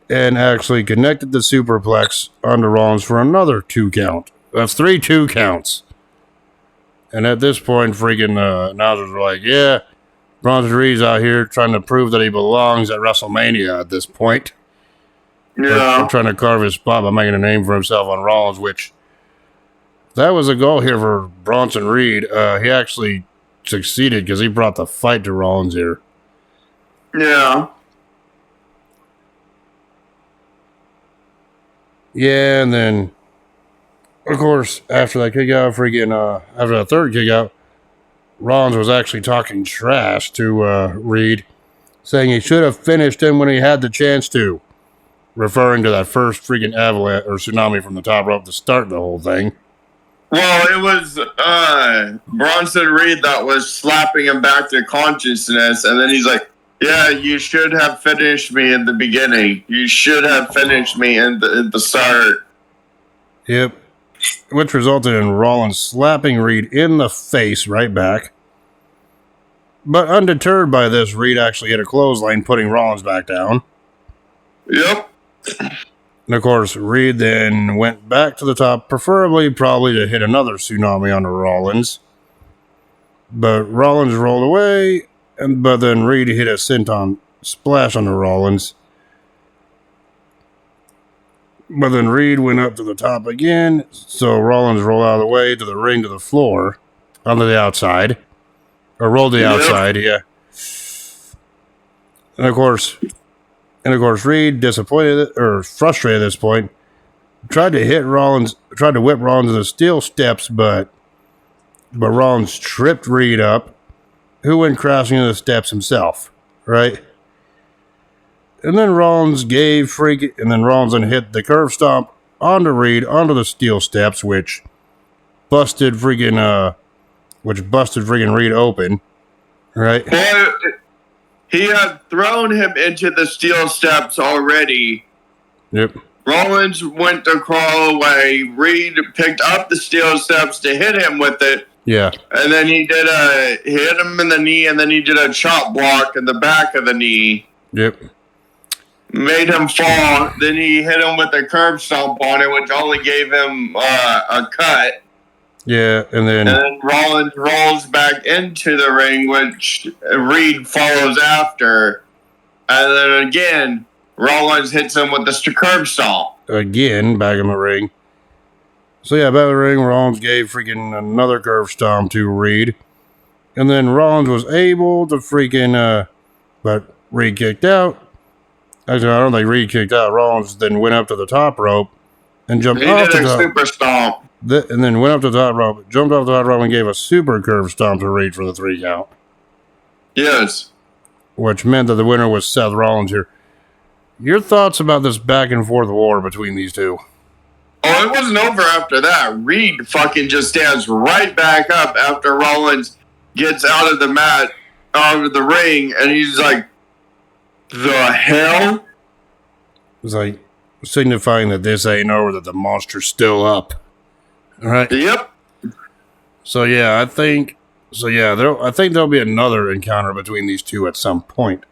and actually connected the superplex onto Rollins for another 2 count. That's 3 2 counts. And at this point, freaking announcers were like, yeah, Bronson Reed's out here trying to prove that he belongs at WrestleMania at this point. Yeah. They're trying to carve his spot by making a name for himself on Rollins, which that was a goal here for Bronson Reed. He actually succeeded because he brought the fight to Rollins here. Yeah. Yeah, and then, of course, after that after that third kick out, Rollins was actually talking trash to Reed, saying he should have finished him when he had the chance to, referring to that first freaking avalanche or tsunami from the top rope to start the whole thing. Well, it was Bronson Reed that was slapping him back to consciousness, and then he's like, yeah, you should have finished me in the beginning. You should have finished me at the start. Yep. which resulted in Rollins slapping Reed in the face right back. But undeterred by this, Reed actually hit a clothesline, putting Rollins back down. Yep. And of course, Reed then went back to the top, probably to hit another tsunami onto Rollins. But Rollins rolled away, but then Reed hit a senton splash onto Rollins. But then Reed went up to the top again, so Rollins rolled out of the way to the ring to the floor, onto the outside. Or rolled to the outside, yeah. And of course, Reed, disappointed or frustrated at this point, tried to whip Rollins to the steel steps, but Rollins tripped Reed up, who went crashing into the steps himself, right? And then Rollins hit the curve stomp onto Reed, onto the steel steps, which busted freaking Reed open, right? Well, he had thrown him into the steel steps already. Yep. Rollins went to crawl away. Reed picked up the steel steps to hit him with it. Yeah. And then he hit him in the knee, and then he did a chop block in the back of the knee. Yep. Made him fall. Then he hit him with a curb stomp on it, which only gave him a cut. Yeah, and then Rollins rolls back into the ring, which Reed follows after. And then again, Rollins hits him with the curb stomp. Again, back in the ring. So yeah, back in the ring, Rollins gave freaking another curve stomp to Reed. And then Rollins was able to but Reed kicked out. Actually, I don't think Reed kicked out. Rollins then went up to the top rope and jumped off the top. Super stomp. And then went up to the top rope, jumped off the top rope, and gave a super curve stomp to Reed for the 3 count. Yes. Which meant that the winner was Seth Rollins here. Your thoughts about this back and forth war between these two? Oh, it wasn't over after that. Reed fucking just stands right back up after Rollins gets out of the mat, out of the ring, and he's like, the hell? It's like signifying that this ain't over, that the monster's still up. All right. Yep. So yeah, I think there'll be another encounter between these two at some point.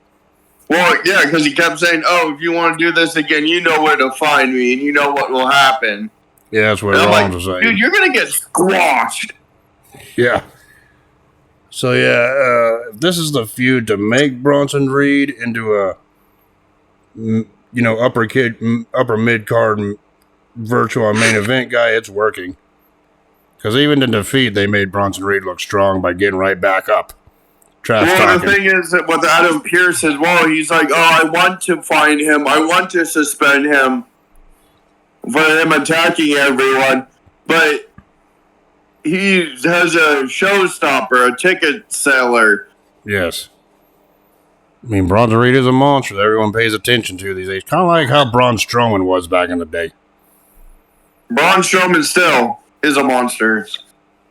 Well, yeah, because he kept saying, "Oh, if you want to do this again, you know where to find me, and you know what will happen." Yeah, that's what Rollins was saying. Dude, you're gonna get squashed. Yeah. So yeah, this is the feud to make Bronson Reed into a upper mid card virtual main event guy. It's working. Because even in defeat, they made Bronson Reed look strong by getting right back up. The thing is that with Adam Pearce as well, he's like, oh, I want to find him. I want to suspend him for him attacking everyone. But he has a showstopper, a ticket seller. Yes. I mean, Bronson Reed is a monster that everyone pays attention to these days. Kind of like how Braun Strowman was back in the day. Braun Strowman still is a monster.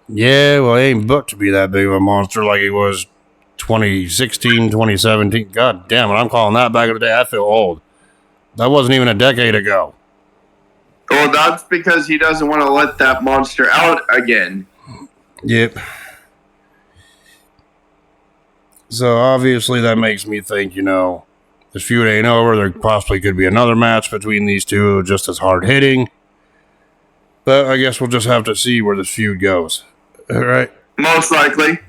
Yeah, well, he ain't booked to be that big of a monster like he was 2016, 2017. God damn it, I'm calling that back in the day. I feel old. That wasn't even a decade ago. Well, that's because he doesn't want to let that monster out again. Yep. So obviously that makes me think, this feud ain't over. There possibly could be another match between these two, just as hard hitting. But I guess we'll just have to see where this feud goes. All right. Most likely.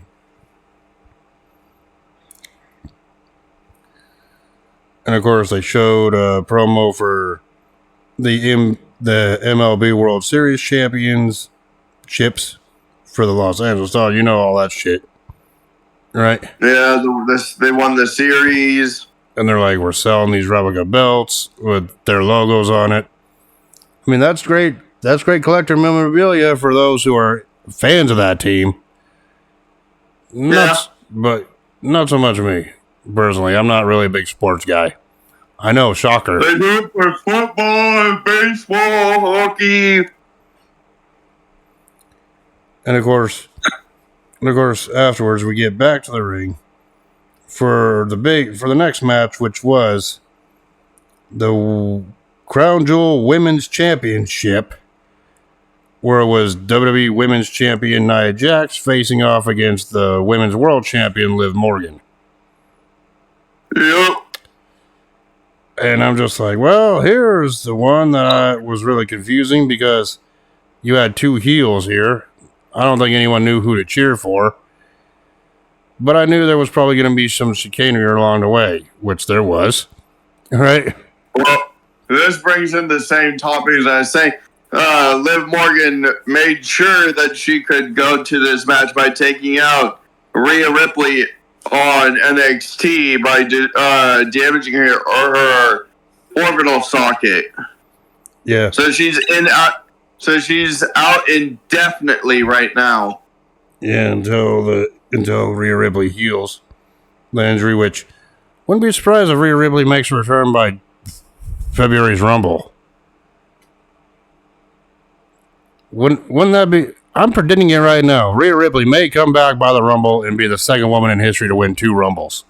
And of course, they showed a promo for the MLB World Series championships for the Los Angeles Dodgers. You know all that shit, right? Yeah, they won the series. And they're like, we're selling these replica belts with their logos on it. I mean, that's great. That's great collector memorabilia for those who are fans of that team. But not so much me, personally. I'm not really a big sports guy. I know, shocker. They do it for football, baseball, hockey. And of course, afterwards we get back to the ring for the next match, which was the Crown Jewel Women's Championship, where it was WWE Women's Champion Nia Jax facing off against the Women's World Champion Liv Morgan. Yep. And I'm just like, well, here's the one that was really confusing because you had two heels here. I don't think anyone knew who to cheer for. But I knew there was probably going to be some chicanery along the way, which there was. All right. Well, this brings in the same topic as I was saying. Liv Morgan made sure that she could go to this match by taking out Rhea Ripley on NXT by damaging her orbital socket. Yeah. So she's out indefinitely right now. Yeah, until Rhea Ripley heals the injury, which wouldn't be surprised if Rhea Ripley makes a return by February's Rumble. Wouldn't that be? I'm predicting it right now. Rhea Ripley may come back by the Rumble and be the second woman in history to win 2 Rumbles.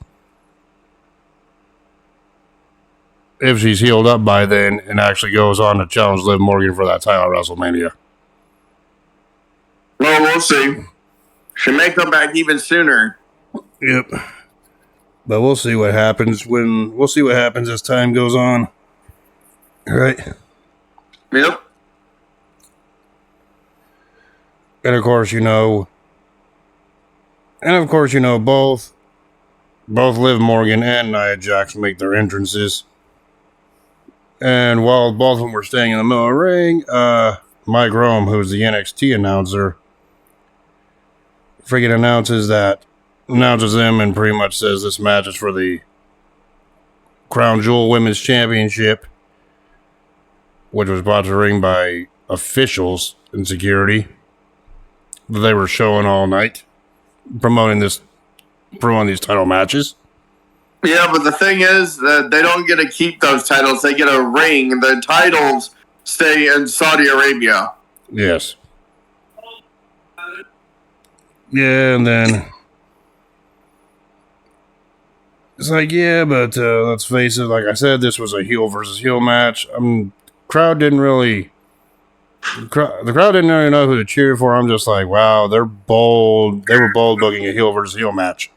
If she's healed up by then and actually goes on to challenge Liv Morgan for that title at WrestleMania. Well, we'll see. She may come back even sooner. Yep. But we'll see what happens as time goes on. All right. Yep. And of course, both Liv Morgan and Nia Jax make their entrances. And while both of them were staying in the middle of the ring, Mike Rome, who's the NXT announcer, freaking announces them and pretty much says this match is for the Crown Jewel Women's Championship, which was brought to the ring by officials and security that they were showing all night, promoting these title matches. Yeah, but the thing is that they don't get to keep those titles. They get a ring. The titles stay in Saudi Arabia. Yes. Yeah, and then it's like, yeah, but let's face it, like I said, this was a heel versus heel match. The crowd didn't really know who to cheer for. I'm just like, wow, they're bold. They were bold booking a heel versus heel match.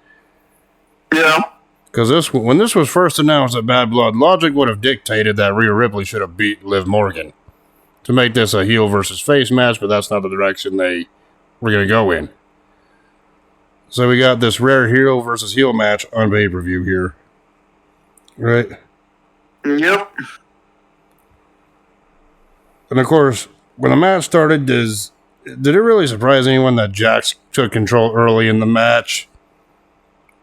Yeah. Because when this was first announced at Bad Blood, logic would have dictated that Rhea Ripley should have beat Liv Morgan to make this a heel versus face match, but that's not the direction they were going to go in. So we got this rare heel versus heel match on pay-per-view here. Right? Yep. And of course, when the match started, did it really surprise anyone that Jax took control early in the match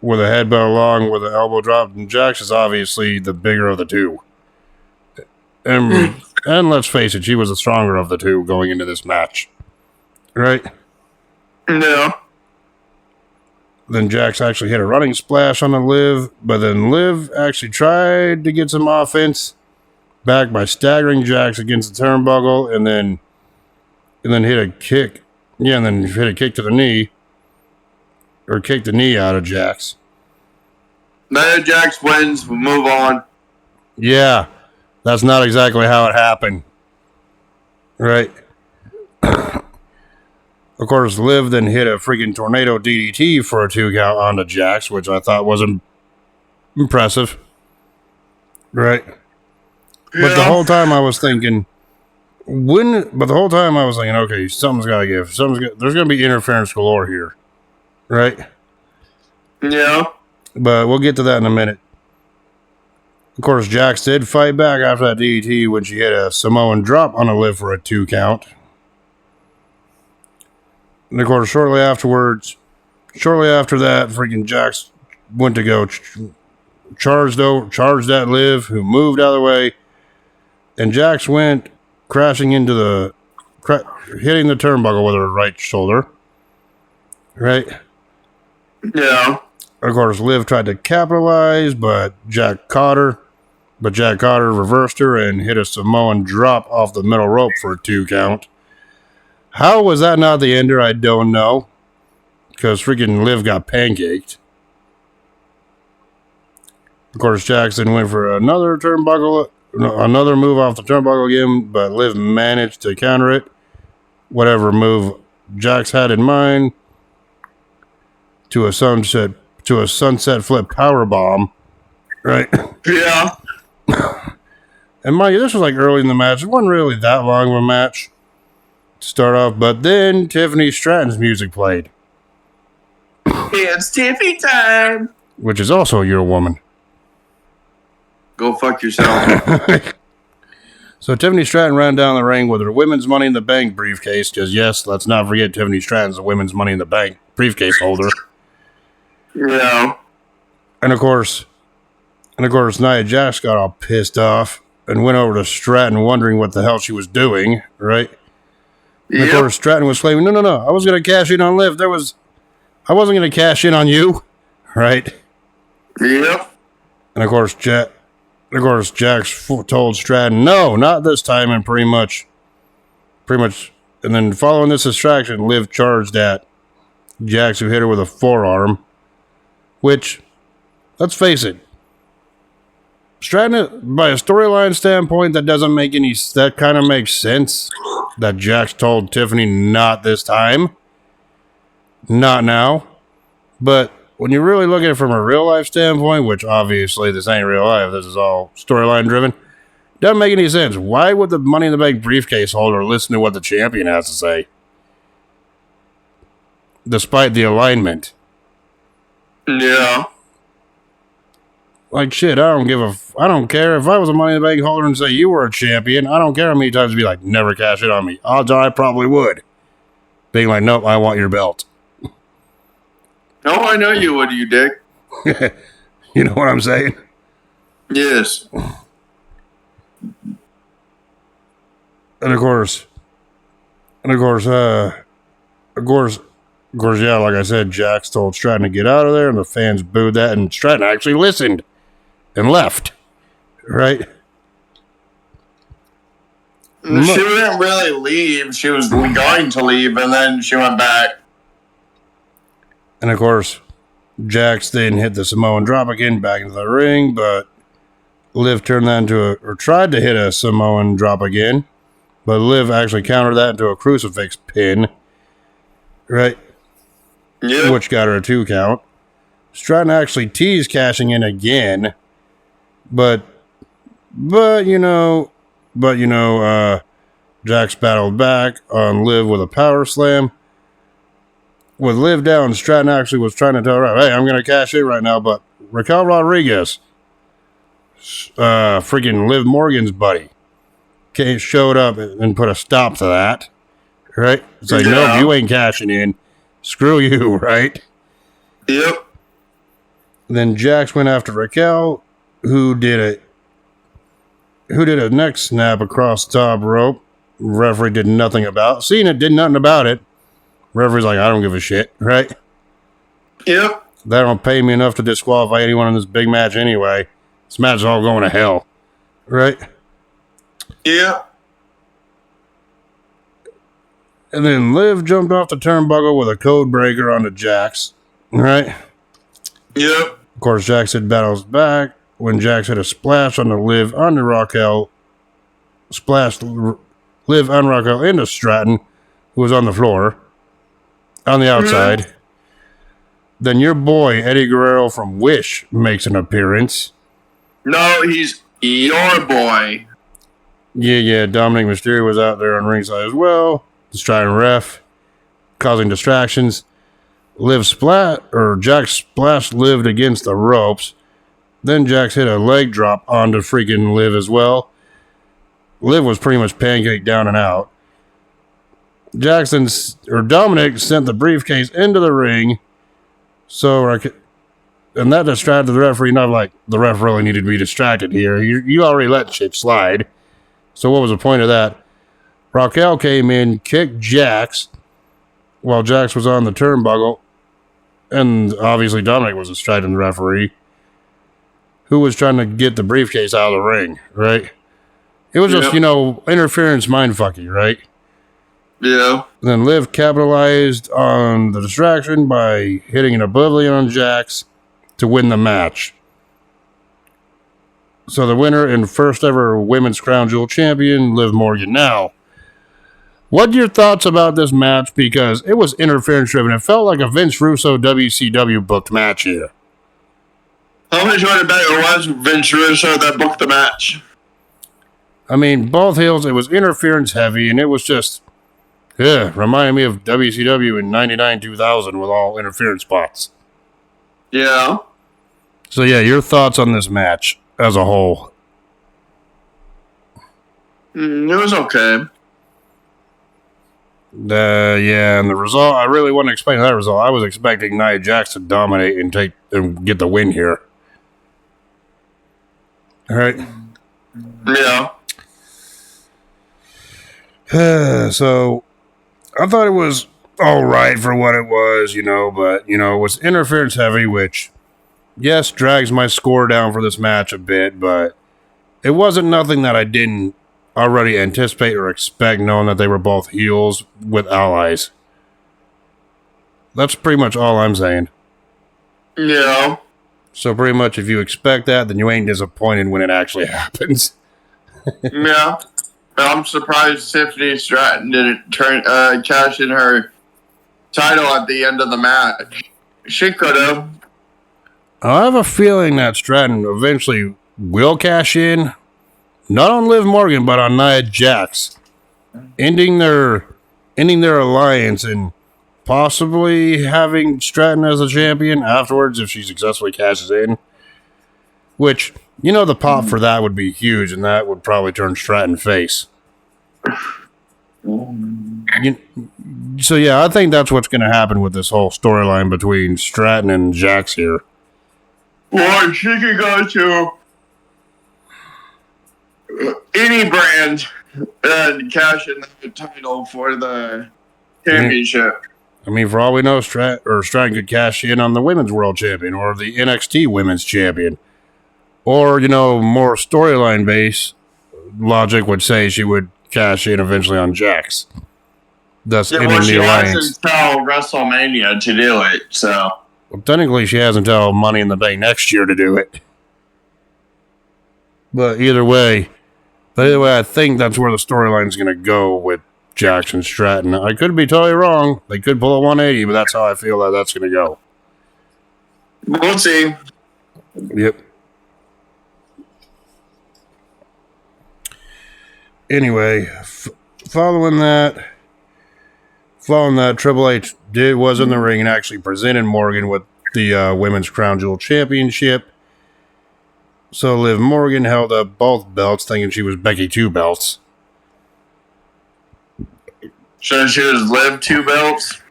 with a headbutt along with an elbow drop? And Jax is obviously the bigger of the two. And let's face it, she was the stronger of the two going into this match. Right? Yeah. Then Jax actually hit a running splash on the Liv, but then Liv actually tried to get some offense back by staggering Jax against the turnbuckle and then hit a kick. Yeah, and then hit a kick to the knee. Or kick the knee out of Jax. Nia Jax wins. We'll move on. Yeah, that's not exactly how it happened. Right? Of course, Liv then hit a freaking tornado DDT for a 2 count onto Jax, which I thought was impressive. Right? Yeah. But the whole time I was thinking, okay, something's got to give. There's going to be interference galore here. Right? Yeah. But we'll get to that in a minute. Of course, Jax did fight back after that DDT when she hit a Samoan drop on a Liv for a 2 count. And of course, shortly after that, freaking Jax went to go charged that Liv, who moved out of the way, and Jax went crashing into hitting the turnbuckle with her right shoulder. Right? Yeah. Of course, Liv tried to capitalize, but Jack caught her. But Jack Carter reversed her and hit a Samoan drop off the middle rope for a 2 count. How was that not the ender? I don't know. Because freaking Liv got pancaked. Of course, Jackson went for another move off the turnbuckle again, but Liv managed to counter it. whatever move Jax had in mind to a sunset flip power bomb, right? Yeah. And mind you, this was like early in the match. It wasn't really that long of a match to start off, but then Tiffany Stratton's music played. It's Tiffy time. Which is also your woman. Go fuck yourself. So Tiffany Stratton ran down the ring with her women's Money in the Bank briefcase, because yes, let's not forget Tiffany Stratton's the women's Money in the Bank briefcase holder. Yeah. And of course, Nia Jax got all pissed off and went over to Stratton wondering what the hell she was doing, right? And of course, Stratton was claiming, no, I was going to cash in on Liv. I wasn't going to cash in on you, right? Yep. And of course, Jax told Stratton, no, not this time, and pretty much, and then following this distraction, Liv charged at Jax, who hit her with a forearm, which, let's face it, Stratton, by a storyline standpoint, that kind of makes sense, that Jax told Tiffany, not this time, not now, but when you really look at it from a real life standpoint, which obviously this ain't real life, this is all storyline driven, doesn't make any sense. Why would the Money in the Bank briefcase holder listen to what the champion has to say? Despite the alignment. Yeah. Like shit, I don't care if I was a Money in the Bank holder and say you were a champion. I don't care how many times you'd be like, never cash it on me. Odds are I probably would. Being like, nope, I want your belt. No, I know you would, you dick. You know what I'm saying? Yes. And of course, yeah, like I said, Jax told Stratton to get out of there, and the fans booed that, and Stratton actually listened and left, right? She didn't really leave. She was going to leave, and then she went back. And of course, Jax then hit the Samoan drop again back into the ring, but Liv turned that into tried to hit a Samoan drop again, but Liv actually countered that into a crucifix pin, right? Yeah. Which got her a 2 count. Stratton actually teased cashing in again, but Jax battled back on Liv with a power slam. With Liv down, Stratton actually was trying to tell her, hey, I'm going to cash in right now, but Raquel Rodriguez, freaking Liv Morgan's buddy, showed up and put a stop to that, right? It's like, no, you ain't cashing in. Screw you, right? Yep. Then Jax went after Raquel, who did a neck snap across the top rope. Referee did nothing about it. Seeing it, did nothing about it. Referee's like, I don't give a shit, right? Yep. They don't pay me enough to disqualify anyone in this big match anyway. This match is all going to hell, right? Yeah. And then Liv jumped off the turnbuckle with a code breaker onto Jax, right? Yep. Of course, Jax had battles back when Jax hit a splash on the Liv onto Raquel, splashed Liv on Raquel into Stratton, who was on the floor, on the outside. Mm-hmm. Then your boy, Eddie Guerrero from Wish, makes an appearance. No, he's your boy. Yeah, Dominic Mysterio was out there on ringside as well, distracting ref, causing distractions. Jax splashed Liv against the ropes. Then Jax hit a leg drop onto freaking Liv as well. Liv was pretty much pancaked down and out. Dominic sent the briefcase into the ring, and that distracted the referee. Not like the ref really needed to be distracted here. You already let shit slide. So what was the point of that? Raquel came in, kicked Jax while Jax was on the turnbuckle, and obviously Dominic was distracting the referee, who was trying to get the briefcase out of the ring, right? It was just, interference mindfucky, right? Yeah. And then Liv capitalized on the distraction by hitting an oblivion on Jax to win the match. So the winner and first ever women's crown jewel champion, Liv Morgan. Now, What are your thoughts about this match? Because it was interference driven. It felt like a Vince Russo WCW booked match here. How much would I bet it was Vince Russo that booked the match? I mean, both heels, it was interference heavy, and it was just, reminded me of WCW in 99, 2000 with all interference spots. Yeah. So, yeah, your thoughts on this match as a whole? It was okay. Yeah, and the result, I really wasn't expecting that result. I was expecting Nia Jax to dominate and get the win here. All right. Yeah. So, I thought it was all right for what it was, but, it was interference heavy, which, yes, drags my score down for this match a bit, but it wasn't nothing that I didn't already anticipate or expect, knowing that they were both heels with allies. That's pretty much all I'm saying. Yeah. So pretty much if you expect that, then you ain't disappointed when it actually happens. Yeah. I'm surprised Tiffany Stratton didn't cash in her title at the end of the match. She could have. I have a feeling that Stratton eventually will cash in, not on Liv Morgan, but on Nia Jax, ending their alliance and possibly having Stratton as a champion afterwards if she successfully cashes in. Which, the pop for that would be huge, and that would probably turn Stratton face. So yeah, I think that's what's going to happen with this whole storyline between Stratton and Jax here. Or she could go to any brand and cash in the title for the championship. I mean, for all we know, Stratton could cash in on the Women's World Champion or the NXT Women's Champion. Or, more storyline based logic would say she would cash in eventually on Jax. Thus ending the alliance. She has until WrestleMania to do it, so. Well, technically, she has until Money in the Bank next year to do it. But either way, I think that's where the storyline's going to go with Jax and Stratton. I could be totally wrong. They could pull a 180, but that's how I feel that's going to go. We'll see. Yep. Anyway, following that, Triple H was in the ring and actually presented Morgan with the Women's Crown Jewel Championship. So Liv Morgan held up both belts, thinking she was Becky Two Belts. So she was Liv Two Belts?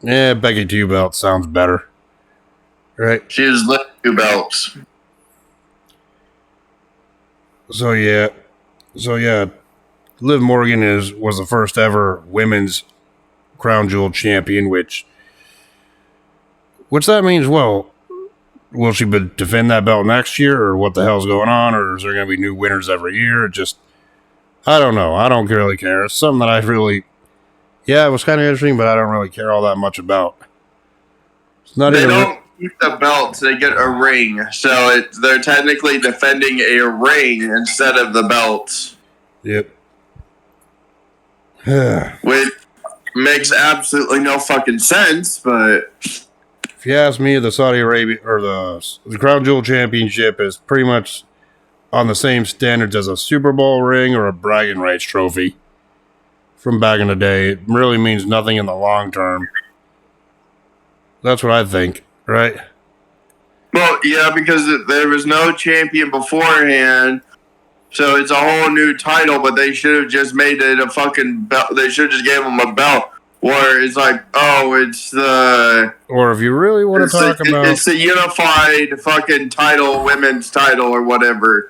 Yeah, Becky Two Belts sounds better. Right? She was Liv Two Belts. So yeah, Liv Morgan was the first ever women's Crown Jewel champion, which that means. Well, will she defend that belt next year, or what the hell's going on, or is there going to be new winners every year? I don't know. I don't really care. It's something that it was kind of interesting, but I don't really care all that much about. It's not they don't keep the belts; they get a ring, so they're technically defending a ring instead of the belts. Yep. Which makes absolutely no fucking sense, but if you ask me, the Saudi Arabia or the Crown Jewel Championship is pretty much on the same standards as a Super Bowl ring or a bragging rights trophy from back in the day. It really means nothing in the long term. That's what I think, right? Well, yeah, because there was no champion beforehand, so it's a whole new title, but they should have just made it a fucking belt. They should have just gave them a belt. Or it's like, it's the... Or if you really want to talk about... It's the unified fucking title, women's title, or whatever.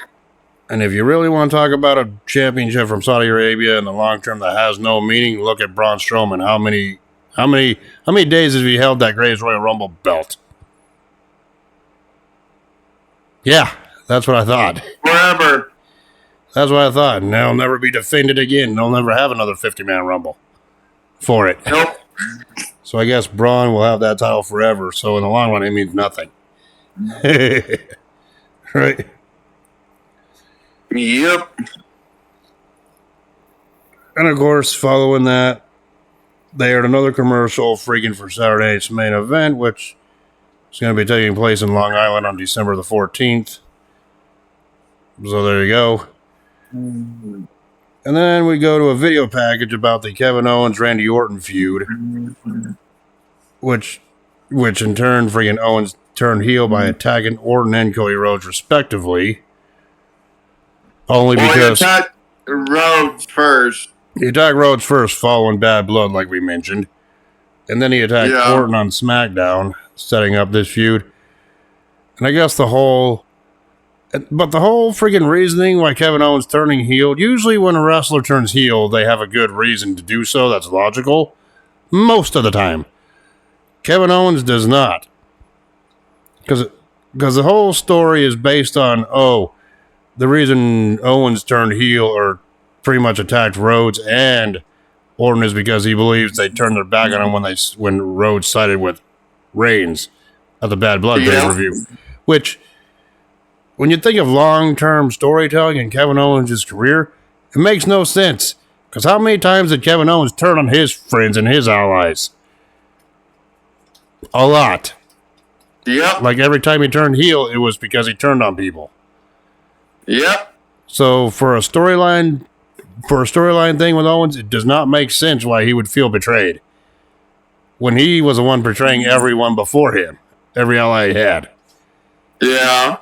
And if you really want to talk about a championship from Saudi Arabia in the long term that has no meaning, look at Braun Strowman. How many days has he held that Greatest Royal Rumble belt? Yeah, that's what I thought. Forever. That's what I thought. And they'll never be defended again. They'll never have another 50-man Rumble for it. Nope. So I guess Braun will have that title forever. So in the long run, it means nothing. Right? Yep. And of course, following that, they aired another commercial freaking for Saturday night's main event, which is going to be taking place in Long Island on December the 14th. So there you go. And then we go to a video package about the Kevin Owens Randy Orton feud, which in turn freaking Owens turned heel by attacking Orton and Cody Rhodes respectively. Only because he attacked Rhodes first. He attacked Rhodes first, following Bad Blood, like we mentioned, and then he attacked Orton on SmackDown, setting up this feud. And I guess the whole freaking reasoning why Kevin Owens turning heel, usually when a wrestler turns heel, they have a good reason to do so. That's logical. Most of the time. Kevin Owens does not. Because the whole story is based on, the reason Owens turned heel or pretty much attacked Rhodes and Orton is because he believes they turned their back on him when Rhodes sided with Reigns at the Bad Blood pay-per-view. Which, when you think of long-term storytelling in Kevin Owens' career, it makes no sense. Because how many times did Kevin Owens turn on his friends and his allies? A lot. Yep. Like every time he turned heel, it was because he turned on people. Yep. So for a storyline thing with Owens, it does not make sense why he would feel betrayed when he was the one betraying everyone before him, every ally he had. Yeah.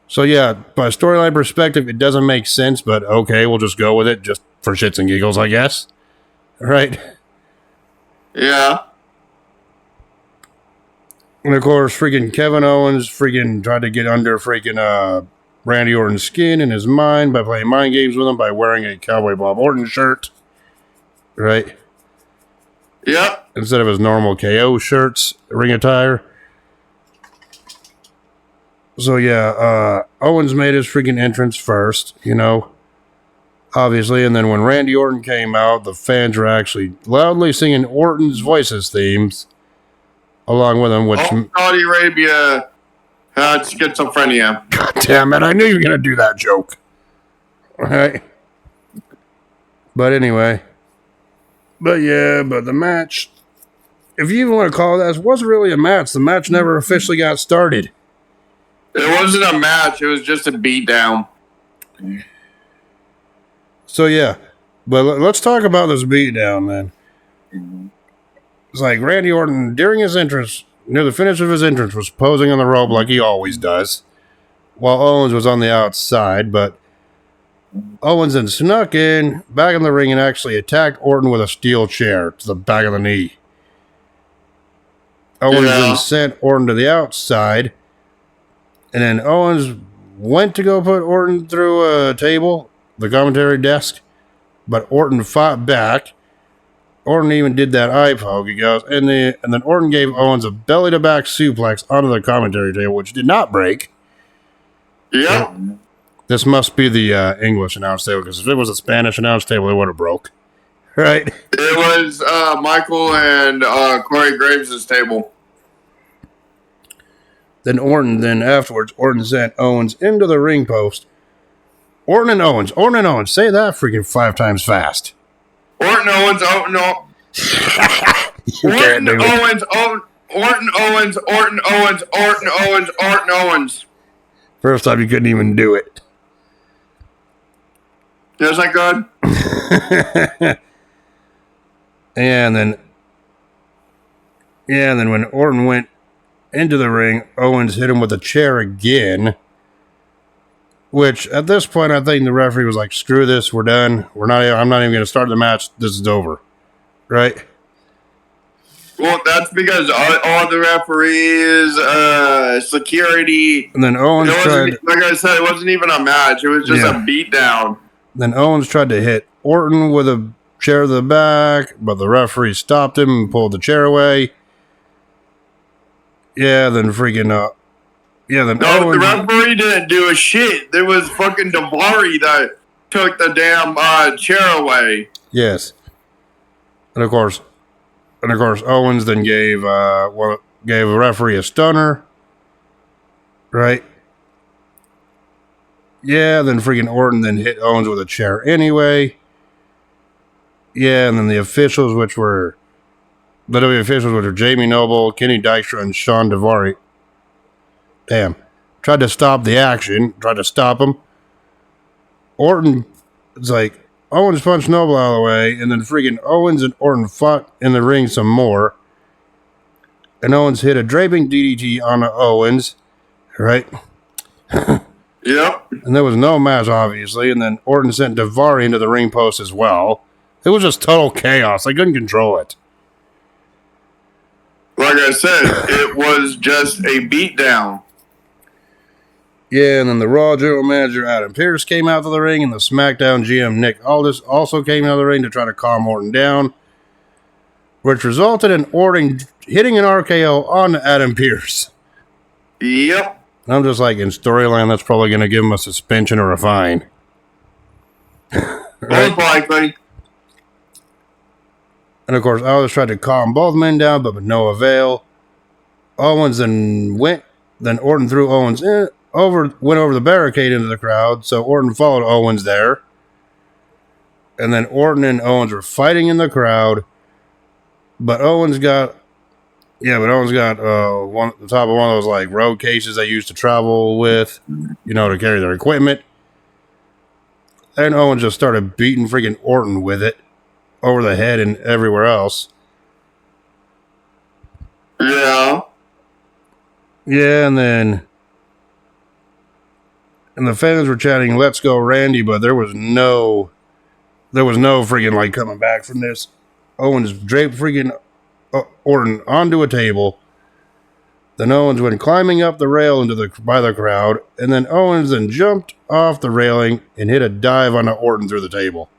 So yeah, by storyline perspective, it doesn't make sense, but okay, we'll just go with it just for shits and giggles, I guess. Right? Yeah. And of course, freaking Kevin Owens freaking tried to get under freaking Randy Orton's skin in his mind by playing mind games with him by wearing a Cowboy Bob Orton shirt. Right? Yep. Instead of his normal KO shirts, ring attire. So yeah, Owens made his freaking entrance first, obviously, and then when Randy Orton came out, the fans were actually loudly singing Orton's Voices themes along with him, which Saudi Arabia had schizophrenia. God damn it, I knew you were gonna do that joke. Alright. But anyway. But the match, if you even want to call it that, it wasn't really a match. The match never officially got started. It wasn't a match, it was just a beatdown. So yeah. But let's talk about this beatdown then. It's like Randy Orton, during his entrance, near the finish of his entrance, was posing on the rope like he always does, while Owens was on the outside, but Owens then snuck in, back in the ring, and actually attacked Orton with a steel chair to the back of the knee. Owens then sent Orton to the outside, and then Owens went to go put Orton through a table, the commentary desk, but Orton fought back. Orton even did that eye poke, he goes, and then Orton gave Owens a belly-to-back suplex onto the commentary table, which did not break. Yeah. This must be the English announce table, because if it was a Spanish announce table, it would have broke. Right? It was Michael and Corey Graves' table. Then afterwards, Orton sent Owens into the ring post. Orton and Owens, say that freaking 5 times fast. Orton Owens. Orton Owens. First time you couldn't even do it. Yes, I could. And then when Orton went into the ring, Owens hit him with a chair again. Which, at this point, I think the referee was like, screw this, we're done. I'm not even going to start the match. This is over. Right? Well, that's because all the referees, security... And then Owens tried... Like I said, it wasn't even a match. It was just a beatdown. Then Owens tried to hit Orton with a chair to the back, but the referee stopped him and pulled the chair away. Yeah, then freaking... Owens... the referee didn't do a shit. There was fucking Davari that took the damn chair away. Yes. And of course, Owens then gave a referee a stunner. Right? Yeah, then freaking Orton then hit Owens with a chair anyway. Yeah, and then the officials, which were Jamie Noble, Kenny Dykstra, and Sean Daivari. Damn. Tried to stop the action. Tried to stop him. Orton, it's like, Owens punched Noble out of the way, and then freaking Owens and Orton fought in the ring some more. And Owens hit a draping DDT on Owens, right? Yep. And there was no match, obviously. And then Orton sent Daivari into the ring post as well. It was just total chaos. I couldn't control it. Like I said, it was just a beatdown. Yeah, and then the Raw General Manager Adam Pearce came out of the ring, and the SmackDown GM Nick Aldis also came out of the ring to try to calm Orton down, which resulted in Orton hitting an RKO on Adam Pearce. Yep. And I'm just like, in storyline, that's probably going to give him a suspension or a fine. Right? Most likely. And of course, Aldis tried to calm both men down, but with no avail. Owens then Orton threw Owens in. Went over the barricade into the crowd, so Orton followed Owens there. And then Orton and Owens were fighting in the crowd, but Owens got the top of one of those like road cases they used to travel with, to carry their equipment. And Owens just started beating freaking Orton with it over the head and everywhere else. Yeah. Yeah, and the fans were chanting, "Let's go, Randy," but there was no freaking like coming back from this. Owens draped freaking Orton onto a table. Then Owens went climbing up the rail by the crowd, and then Owens then jumped off the railing and hit a dive on Orton through the table.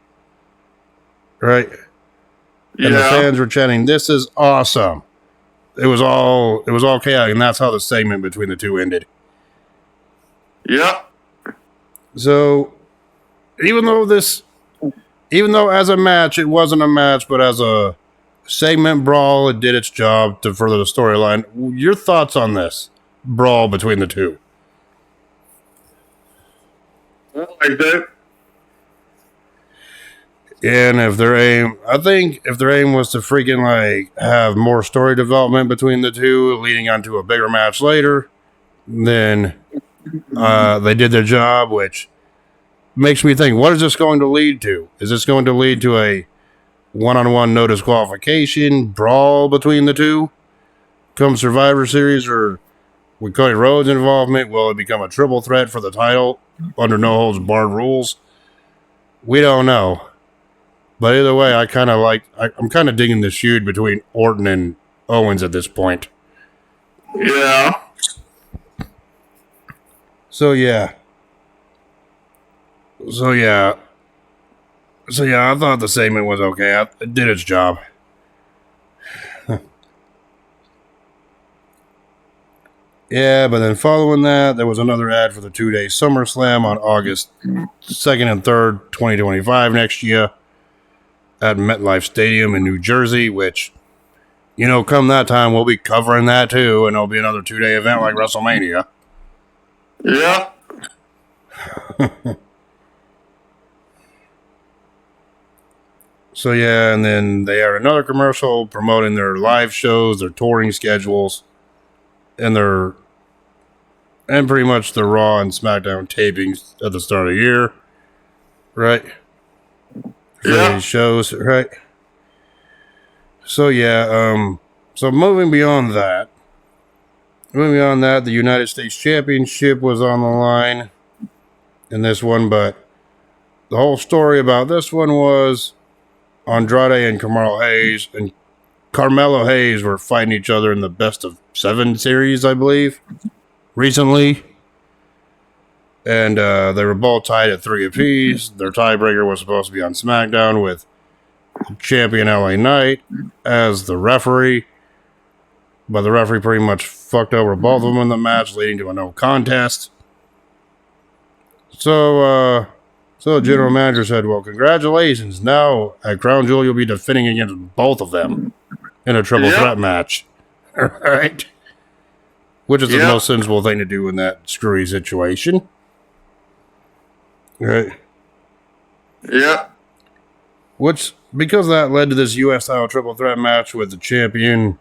Right? Yeah. And the fans were chanting, "This is awesome." It was all chaotic, and that's how the segment between the two ended. Yep. So, even though as a match, it wasn't a match, but as a segment brawl, it did its job to further the storyline. Your thoughts on this brawl between the two? I liked it. And if their aim was to freaking like have more story development between the two, leading on to a bigger match later, then they did their job, which makes me think, what is this going to lead to? Is this going to lead to a one-on-one no disqualification brawl between the two come Survivor Series, or with Cody Rhodes' involvement, will it become a triple threat for the title under no holds barred rules? We don't know. But either way, I'm kind of digging this feud between Orton and Owens at this point. Yeah. So yeah, I thought the segment was okay. It did its job. Yeah, but then following that, there was another ad for the 2-day SummerSlam on August 2nd and 3rd, 2025 next year at MetLife Stadium in New Jersey, which, come that time, we'll be covering that too, and it'll be another 2-day event like WrestleMania. Yeah. So yeah, and then they had another commercial promoting their live shows, their touring schedules, and pretty much the Raw and SmackDown tapings at the start of the year, right? For these shows, right? So yeah, so moving beyond that, the United States Championship was on the line in this one, but the whole story about this one was Andrade and Carmelo Hayes were fighting each other in the best of 7 series, I believe, recently. And they were both tied at 3 apiece. Their tiebreaker was supposed to be on SmackDown with champion LA Knight as the referee. But the referee pretty much fucked over both of them in the match, leading to a no contest. So the general manager said, "Well, congratulations. Now at Crown Jewel, you'll be defending against both of them in a triple threat match." All right? Which is the most sensible thing to do in that screwy situation. Right? Yeah. because that led to this U.S. title triple threat match with the champion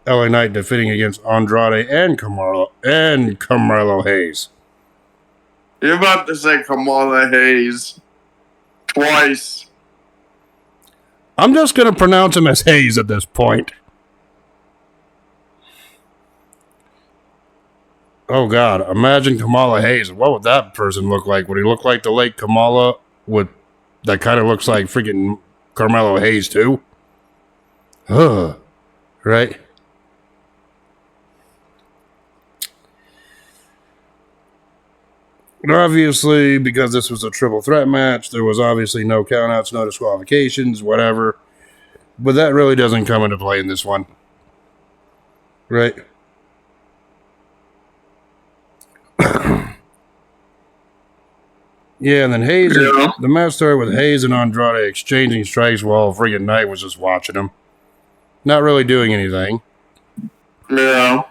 LA Knight defeating against Andrade and Carmelo Hayes. You're about to say Kamala Hayes twice. I'm just going to pronounce him as Hayes at this point. Oh, God. Imagine Kamala Hayes. What would that person look like? Would he look like the late Kamala that kind of looks like freaking Carmelo Hayes, too? Right? But obviously, because this was a triple threat match, there was obviously no countouts, no disqualifications, whatever. But that really doesn't come into play in this one. Right? Yeah, and then Hayes, the match started with Hayes and Andrade exchanging strikes while freaking Knight was just watching them. Not really doing anything. Yeah.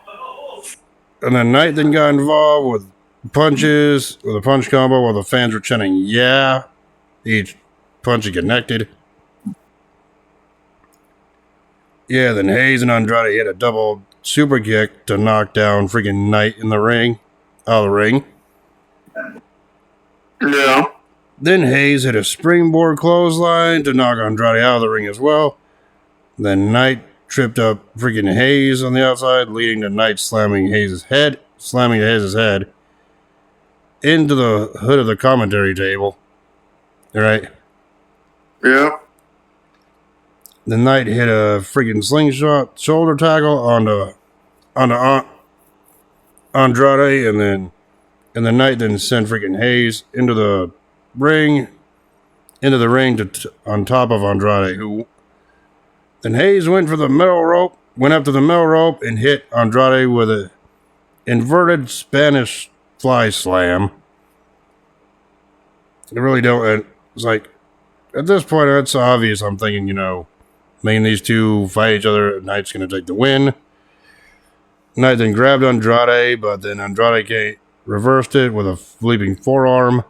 And then Knight then got involved with punches, with a punch combo while the fans were chanting, yeah. Each punch connected. Yeah, then Hayes and Andrade hit a double super kick to knock down freaking Knight in the ring. Out of the ring. Yeah. Then Hayes hit a springboard clothesline to knock Andrade out of the ring as well. Then Knight tripped up freaking Hayes on the outside, leading to Knight slamming Hayes' head into the hood of the commentary table. Right? Yeah. The Knight hit a freaking slingshot shoulder tackle onto Andrade, and the Knight then sent freaking Hayes into the ring on top of Andrade, who then Hayes went up to the middle rope and hit Andrade with a inverted Spanish fly slam. I really don't. It's like at this point, it's obvious. I'm thinking, making these two fight each other. Knight's going to take the win. Knight then grabbed Andrade, but then Andrade reversed it with a leaping forearm.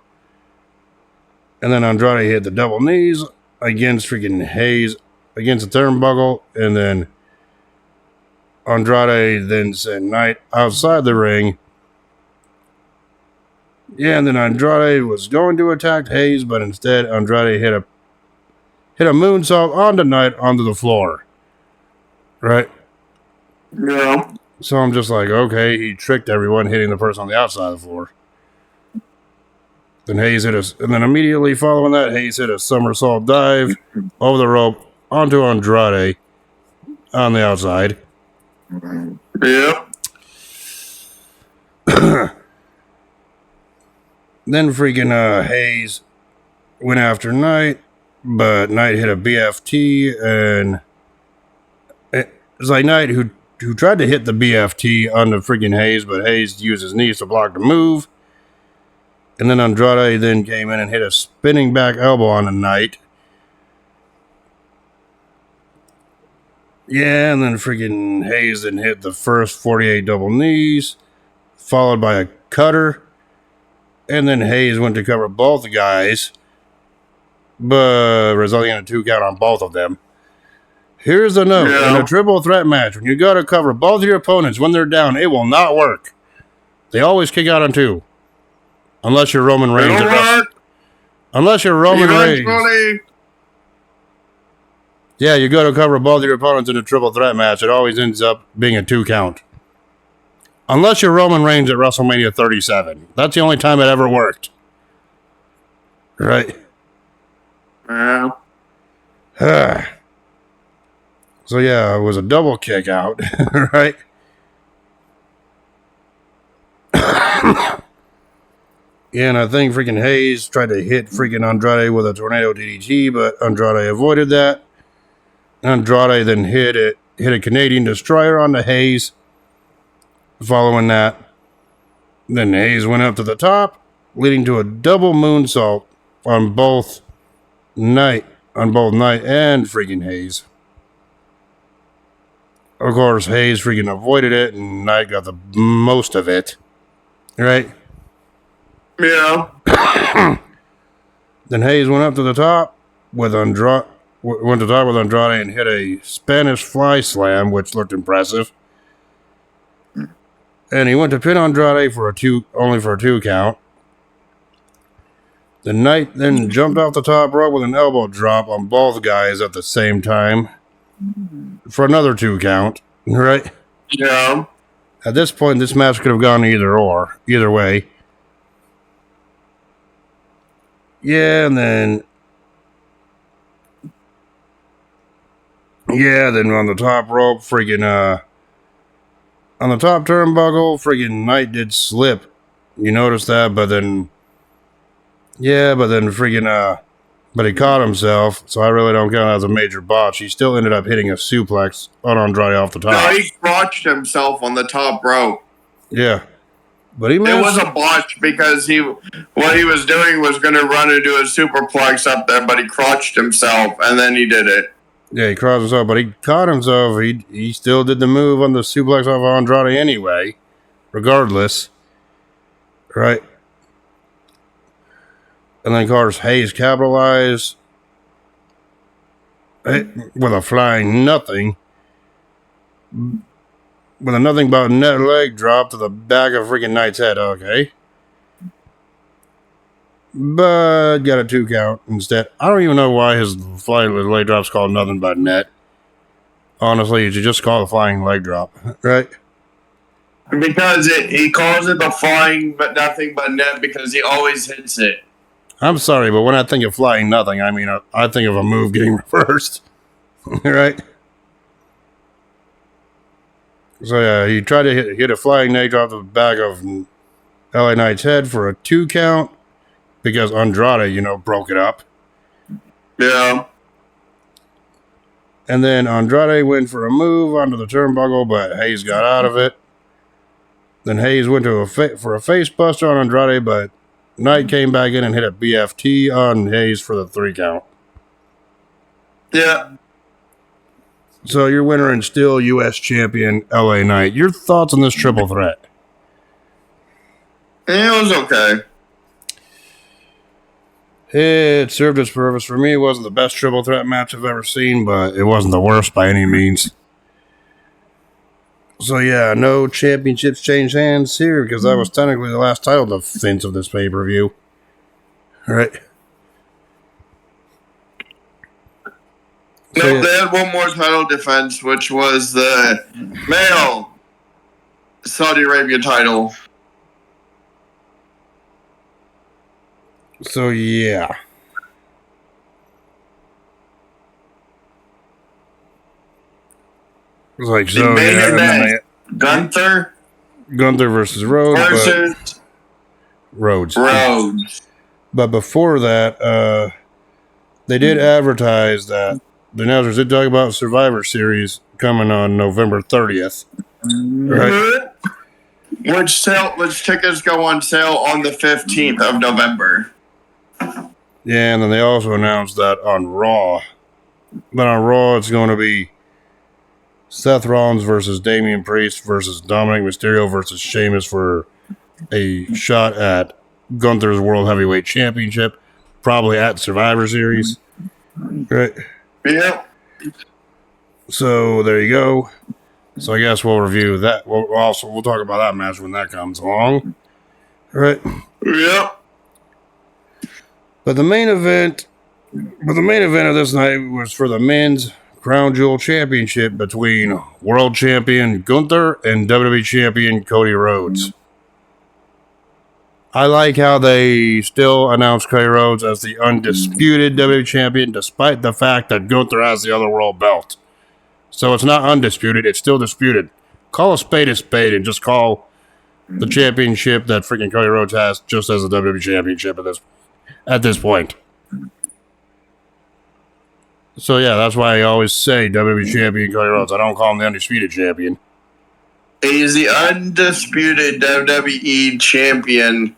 And then Andrade hit the double knees against freaking Hayes against the turnbuckle. And then Andrade then sent Knight outside the ring. Yeah, and then Andrade was going to attack Hayes, but instead Andrade hit a moonsault onto Knight onto the floor. Right? Yeah. So I'm just like, okay, he tricked everyone, hitting the person on the outside of the floor. Then Hayes and then immediately following that, Hayes hit a somersault dive over the rope onto Andrade on the outside. Yeah. Then freaking Hayes went after Knight, but Knight hit a BFT, and it was like Knight who tried to hit the BFT onto freaking Hayes, but Hayes used his knees to block the move. And then Andrade then came in and hit a spinning back elbow on the Knight. Yeah, and then freaking Hayes then hit the first 48 double knees, followed by a cutter. And then Hayes went to cover both guys, but resulting in a 2 count on both of them. Here's the note. Yeah. In a triple threat match, when you got to cover both of your opponents when they're down, it will not work. They always kick out on 2. Unless you're Roman Reigns. Unless you're Roman Reigns. Yeah, you got to cover both of your opponents in a triple threat match. It always ends up being a 2 count. Unless you're Roman Reigns at WrestleMania 37. That's the only time it ever worked. Right? Yeah. So yeah, it was a double kick out, right? Yeah, and I think freaking Hayes tried to hit freaking Andrade with a tornado DDT, but Andrade avoided that. Andrade then hit a Canadian Destroyer onto Hayes. Following that, then Hayes went up to the top, leading to a double moonsault on both Knight and freaking Hayes. Of course, Hayes freaking avoided it, and Knight got the most of it. Right? Yeah. Then Hayes went up to the top with Andrade, went to talk with Andrade and hit a Spanish fly slam, which looked impressive. And he went to pin Andrade only for a 2 count. The Knight then jumped off the top rope with an elbow drop on both guys at the same time for another 2 count, right? Yeah. At this point, this match could have gone either way. Yeah, and then on the top rope, on the top turnbuckle, friggin' Knight did slip. You noticed that, but he caught himself, so I really don't count that as a major botch. He still ended up hitting a suplex on Andrade off the top. No, he crotched himself on the top rope. Yeah. But it was a botch because what he was doing was going to run and do a superplex up there, but he crotched himself, and then he did it. Yeah, he crotched himself, but he caught himself. He still did the move on the suplex off Andrade anyway, regardless. Right? And then, of course, Hayes capitalized with a flying nothing. With a nothing but net leg drop to the back of freaking Knight's head. Okay. But got a 2 count instead. I don't even know why his flying leg drop's called nothing but net. Honestly, you should just call it a flying leg drop, right? Because he calls it the flying but nothing but net because he always hits it. I'm sorry, but when I think of flying nothing, I mean, I think of a move getting reversed, right? So yeah, he tried to hit a flying neck drop to the back of LA Knight's head for a 2 count because Andrade, broke it up. Yeah. And then Andrade went for a move onto the turnbuckle, but Hayes got out of it. Then Hayes went for a face buster on Andrade, but Knight came back in and hit a BFT on Hayes for the 3 count. Yeah. So your winner and still U.S. champion, LA Knight. Your thoughts on this triple threat? It was okay. It served its purpose. For me, it wasn't the best triple threat match I've ever seen, but it wasn't the worst by any means. So yeah, no championships changed hands here because that was technically the last title defense of this pay-per-view. All right. No, they had one more title defense, which was the male Saudi Arabia title. So, yeah. It was like, so, yeah. Gunther versus Rhodes. Versus Rhodes. But before that, they did advertise that the announcers did talk about Survivor Series coming on November 30th. Right? Which tickets go on sale on the 15th of November. Yeah, and then they also announced that on Raw. But on Raw, it's going to be Seth Rollins versus Damian Priest versus Dominic Mysterio versus Sheamus for a shot at Gunther's World Heavyweight Championship, probably at Survivor Series. Right? Yeah. So there you go. So I guess we'll review that. We'll talk about that match when that comes along. Right? Yeah. But the main event of this night was for the men's Crown Jewel Championship between World Champion Gunther and WWE Champion Cody Rhodes. I like how they still announce Cody Rhodes as the undisputed WWE Champion, despite the fact that Gunther has the other world belt. So it's not undisputed, it's still disputed. Call a spade and just call the championship that freaking Cody Rhodes has just as a WWE Championship at this point. So yeah, that's why I always say WWE Champion Cody Rhodes. I don't call him the undisputed champion. He's the undisputed WWE champion.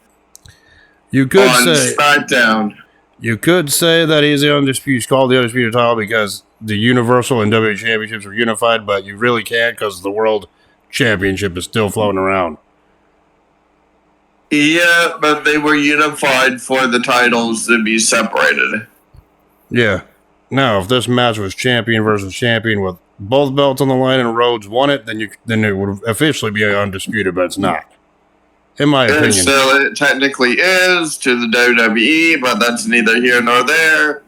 You could on say SmackDown. You could say that he's the undisputed. He's called the undisputed title because the Universal and WWE championships are unified, but you really can't because the World Championship is still floating around. Yeah, but they were unified for the titles to be separated. Yeah. Now, if this match was champion versus champion with both belts on the line and Rhodes won it, then it would officially be undisputed, but it's not. In my opinion. Still, it technically is to the WWE, but that's neither here nor there.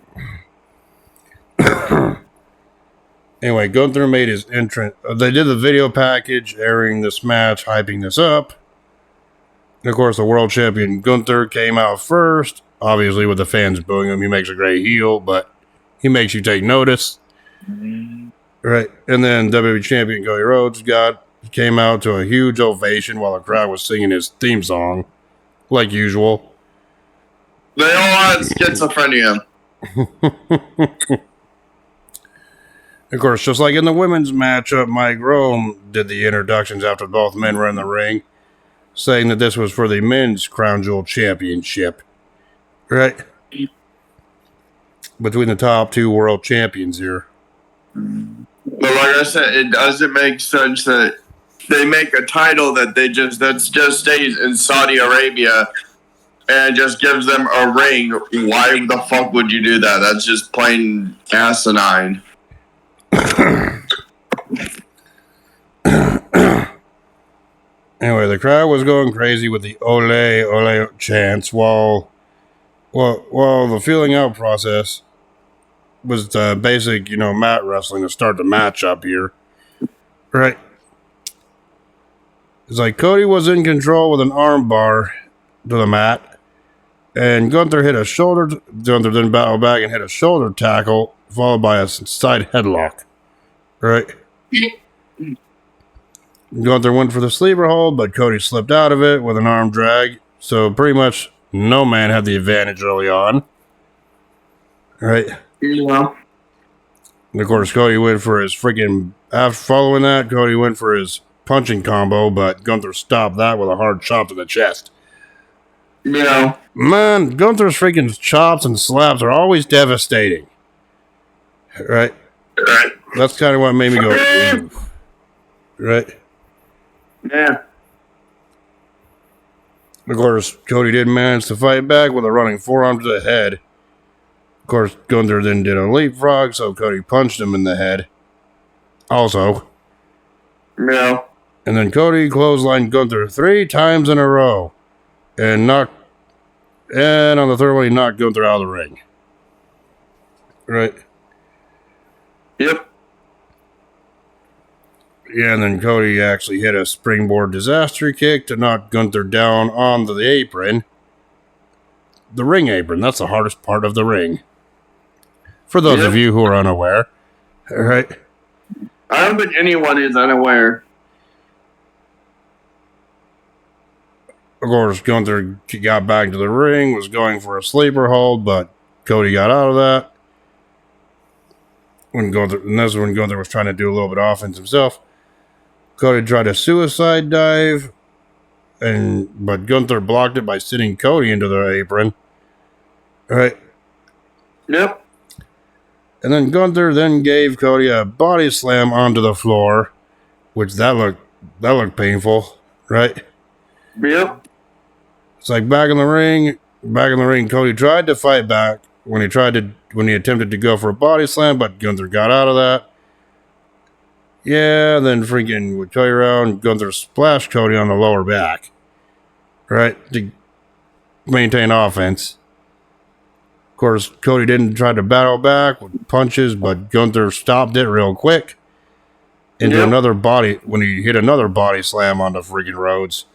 Anyway, Gunther made his entrance. They did the video package airing this match, hyping this up. And of course, the world champion Gunther came out first. Obviously, with the fans booing him, he makes a great heel, but he makes you take notice. Right. And then WWE champion Cody Rhodes came out to a huge ovation while the crowd was singing his theme song, like usual. They all had schizophrenia. Of course, just like in the women's matchup, Mike Rome did the introductions after both men were in the ring, saying that this was for the men's Crown Jewel Championship. Right? Between the top two world champions here. But like I said, it doesn't make sense that they make a title that just stays in Saudi Arabia and just gives them a ring. Why the fuck would you do that? That's just plain asinine. Anyway, the crowd was going crazy with the ole ole chants while the feeling out process was the basic, mat wrestling to start the match up here. Right. It's like Cody was in control with an arm bar to the mat, and Gunther then battled back and hit a shoulder tackle, followed by a side headlock. Right. Gunther went for the sleeper hold, but Cody slipped out of it with an arm drag, so pretty much no man had the advantage early on. Right. Yeah. And of course, Cody went for his following that, Cody went for his punching combo, but Gunther stopped that with a hard chop to the chest. Yeah. Man, Gunther's freaking chops and slaps are always devastating. Right? Right. That's kind of what made me go, ooh. Right? Yeah. Of course, Cody did manage to fight back with a running forearm to the head. Of course, Gunther then did a leapfrog, so Cody punched him in the head. Also. Yeah. And then Cody clotheslined Gunther 3 times in a row. And on the third one, he knocked Gunther out of the ring. Right? Yep. Yeah, and then Cody actually hit a springboard disaster kick to knock Gunther down onto the apron. The ring apron. That's the hardest part of the ring. For those of you who are unaware. All right? I don't think anyone is unaware. Of course, Gunther got back to the ring, was going for a sleeper hold, but Cody got out of that. And this is when Gunther was trying to do a little bit of offense himself. Cody tried a suicide dive, but Gunther blocked it by sitting Cody into the apron. All right. Yep. And then Gunther then gave Cody a body slam onto the floor, which that looked painful, right? Yep. It's like back in the ring, Cody tried to fight back when he attempted to go for a body slam, but Gunther got out of that. Yeah, then freaking with Cody around, Gunther splashed Cody on the lower back, right, to maintain offense. Of course, Cody didn't try to battle back with punches, but Gunther stopped it real quick into when he hit another body slam onto freaking Rhodes.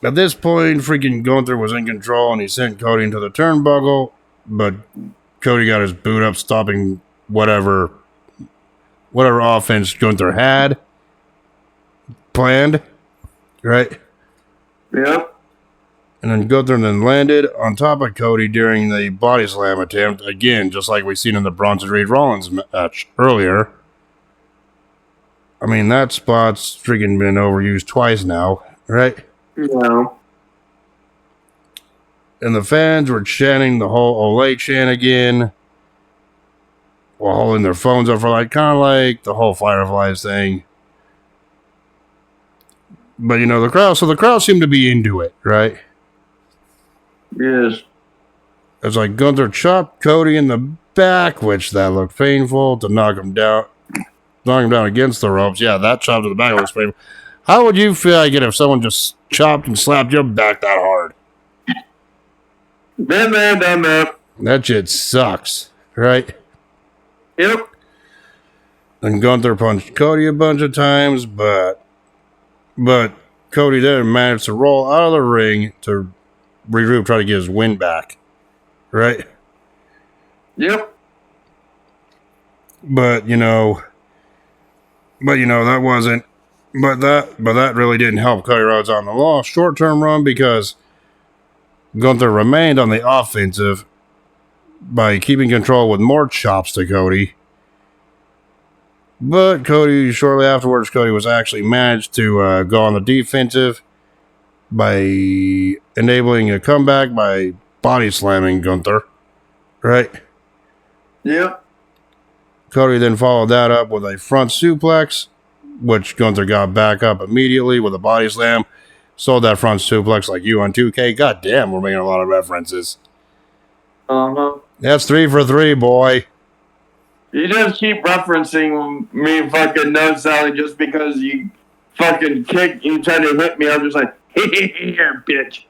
At this point, freaking Gunther was in control and he sent Cody into the turnbuckle, but Cody got his boot up, stopping whatever offense Gunther had planned, right? Yep. And then Gunther then landed on top of Cody during the body slam attempt, again, just like we seen in the Bronson Reed Rollins match earlier. I mean, that spot's freaking been overused twice now, right? No. And the fans were chanting the whole Olay chant again, while holding their phones up for kind of like the whole Fireflies thing. But the crowd seemed to be into it, right? Yes. It's like Gunther chopped Cody in the back, which that looked painful to knock him down against the ropes. Yeah, that chop to the back looks painful. How would you feel like it if someone just chopped and slapped your back that hard? Been there, done that. That shit sucks, right? Yep. And Gunther punched Cody a bunch of times, but Cody then managed to roll out of the ring to regroup, try to get his win back, right? Yep. But that really didn't help Cody Rhodes on the long short-term run because Gunther remained on the offensive by keeping control with more chops to Cody. But shortly afterwards, Cody was actually managed to go on the defensive by enabling a comeback by body slamming Gunther, right? Yep. Cody then followed that up with a front suplex, which Gunther got back up immediately with a body slam. Sold that front suplex like you on 2K. God damn, we're making a lot of references. Uh-huh. That's 3 for 3, boy. You just keep referencing me fucking no-selling just because you fucking kick, you try to hit me, I'm just like, here, bitch.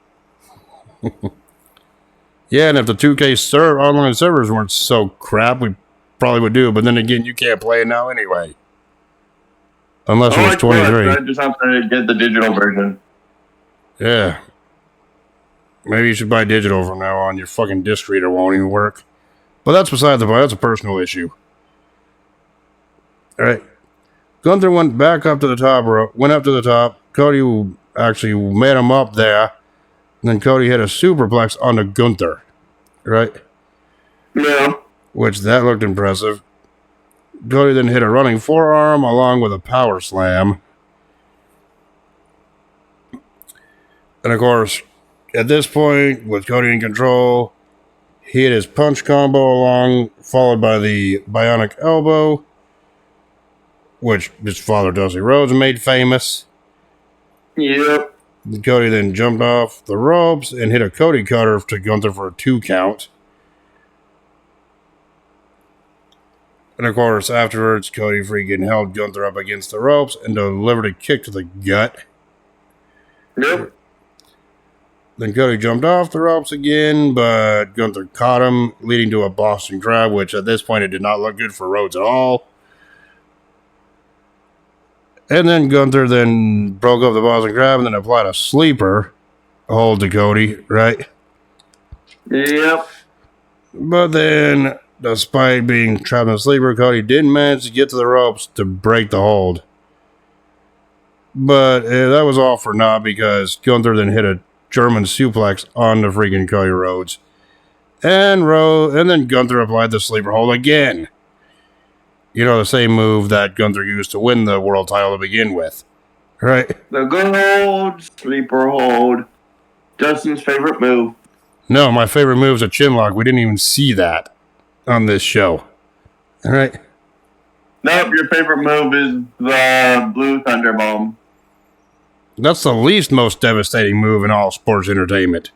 Yeah, and if the 2K online servers weren't so crap, we probably would do. But then again, you can't play it now anyway. Unless it was 23. I just have to get the digital version. Yeah. Maybe you should buy digital from now on. Your fucking disc reader won't even work. But that's beside the point. That's a personal issue. All right. Gunther went back up to the top. Went up to the top. Cody actually made him up there. And then Cody hit a superplex onto Gunther. Right? Yeah. Which that looked impressive. Cody then hit a running forearm along with a power slam. And of course, at this point, with Cody in control, he hit his punch combo along, followed by the bionic elbow, which his father Dusty Rhodes made famous. Yep. Cody then jumped off the ropes and hit a Cody cutter to Gunther for a 2 count. And of course, afterwards, Cody freaking held Gunther up against the ropes and delivered a kick to the gut. Yep. Then Cody jumped off the ropes again, but Gunther caught him, leading to a Boston Crab, which at this point it did not look good for Rhodes at all. And then Gunther then broke up the Boston Crab and then applied a sleeper hold to Cody, right? Yep. But then, despite being trapped in a sleeper, Cody did manage to get to the ropes to break the hold. But that was all for naught because Gunther then hit a German suplex on the freaking Cody Rhodes. And then Gunther applied the sleeper hold again. You know, the same move that Gunther used to win the world title to begin with. Right? The good old sleeper hold. Justin's favorite move. No, my favorite move is a chinlock. We didn't even see that on this show. All right? Nope, your favorite move is the Blue Thunder Bomb. That's the least most devastating move in all sports entertainment.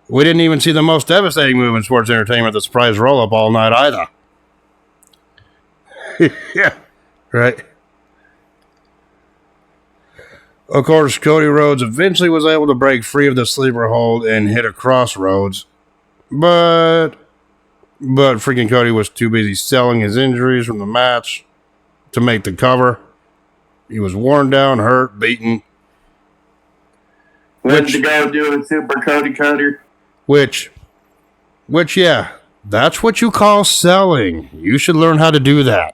We didn't even see the most devastating move in sports entertainment, the surprise roll-up all night either. Yeah, right. Of course, Cody Rhodes eventually was able to break free of the sleeper hold and hit a crossroads. But freaking Cody was too busy selling his injuries from the match to make the cover. He was worn down, hurt, beaten. Went to go do a super Cody cutter. Which, yeah, that's what you call selling. You should learn how to do that.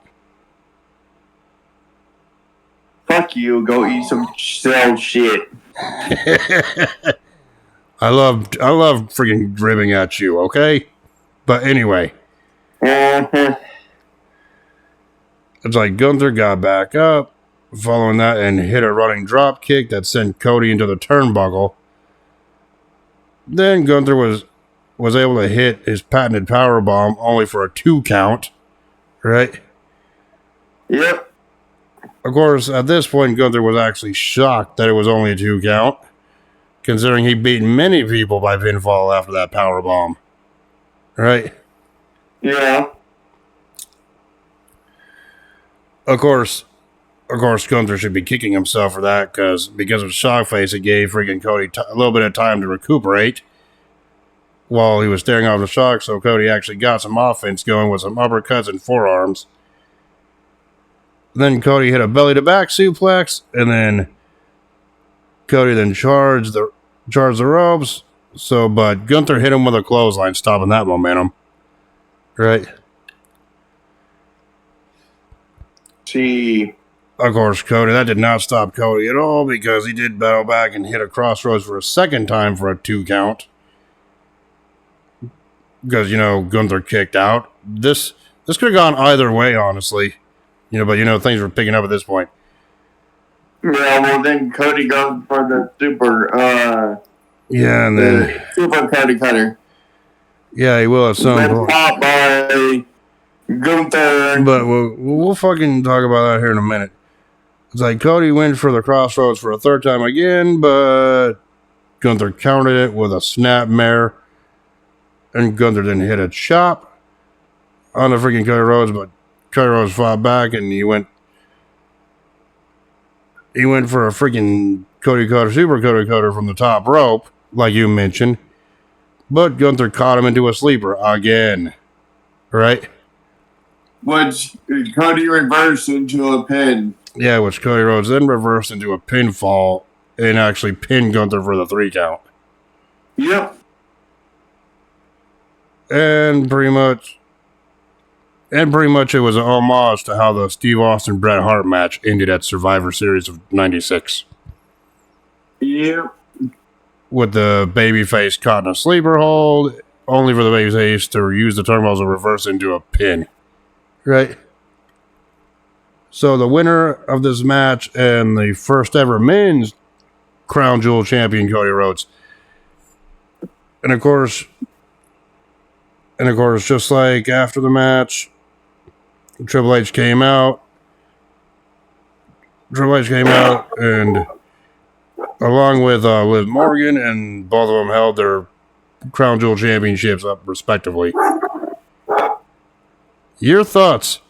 Fuck you, go eat some sell shit. I love freaking ribbing at you, okay? But anyway. Uh-huh. It's like Gunther got back up, following that, and hit a running drop kick that sent Cody into the turnbuckle. Then Gunther was able to hit his patented power bomb only for a 2 count, right? Yep. Of course, at this point, Gunther was actually shocked that it was only a 2 count. considering he beat many people by pinfall after that power bomb. Right? Yeah. Of course, Gunther should be kicking himself for that because of shock face, it gave freaking Cody a little bit of time to recuperate while he was staring off the shock. So Cody actually got some offense going with some uppercuts and forearms. Then Cody hit a belly to back suplex, and then Cody then charged the ropes. So, but Gunther hit him with a clothesline, stopping that momentum. Right? See. Of course, Cody, that did not stop Cody at all because he did battle back and hit a crossroads for a second time for a 2 count. Because, Gunther kicked out. This could have gone either way, honestly. But things were picking up at this point. Yeah, well then Cody goes for the super yeah, and then super Cody cutter. Yeah, he will at some point. Popped by Gunther. But we'll fucking talk about that here in a minute. It's like Cody went for the crossroads for a 3rd time again, but Gunther countered it with a snapmare. And Gunther then hit a chop on the freaking Cody Rhodes, but Cody Rhodes fought back and he went for a freaking Cody Cutter, super Cody Cutter from the top rope, like you mentioned. But Gunther caught him into a sleeper again. Right? Which Cody reversed into a pin. Yeah, which Cody Rhodes then reversed into a pinfall and actually pinned Gunther for the 3 count. Yep. And pretty much it was an homage to how the Steve Austin Bret Hart match ended at Survivor Series of '96. Yep. With the babyface caught in a sleeper hold, only for the babyface to use the turnbuckles and reverse into a pin. Right? So the winner of this match and the first ever men's crown jewel champion, Cody Rhodes. And of course, just like after the match, Triple H came out. And along with Liv Morgan, and both of them held their crown jewel championships up respectively. Your thoughts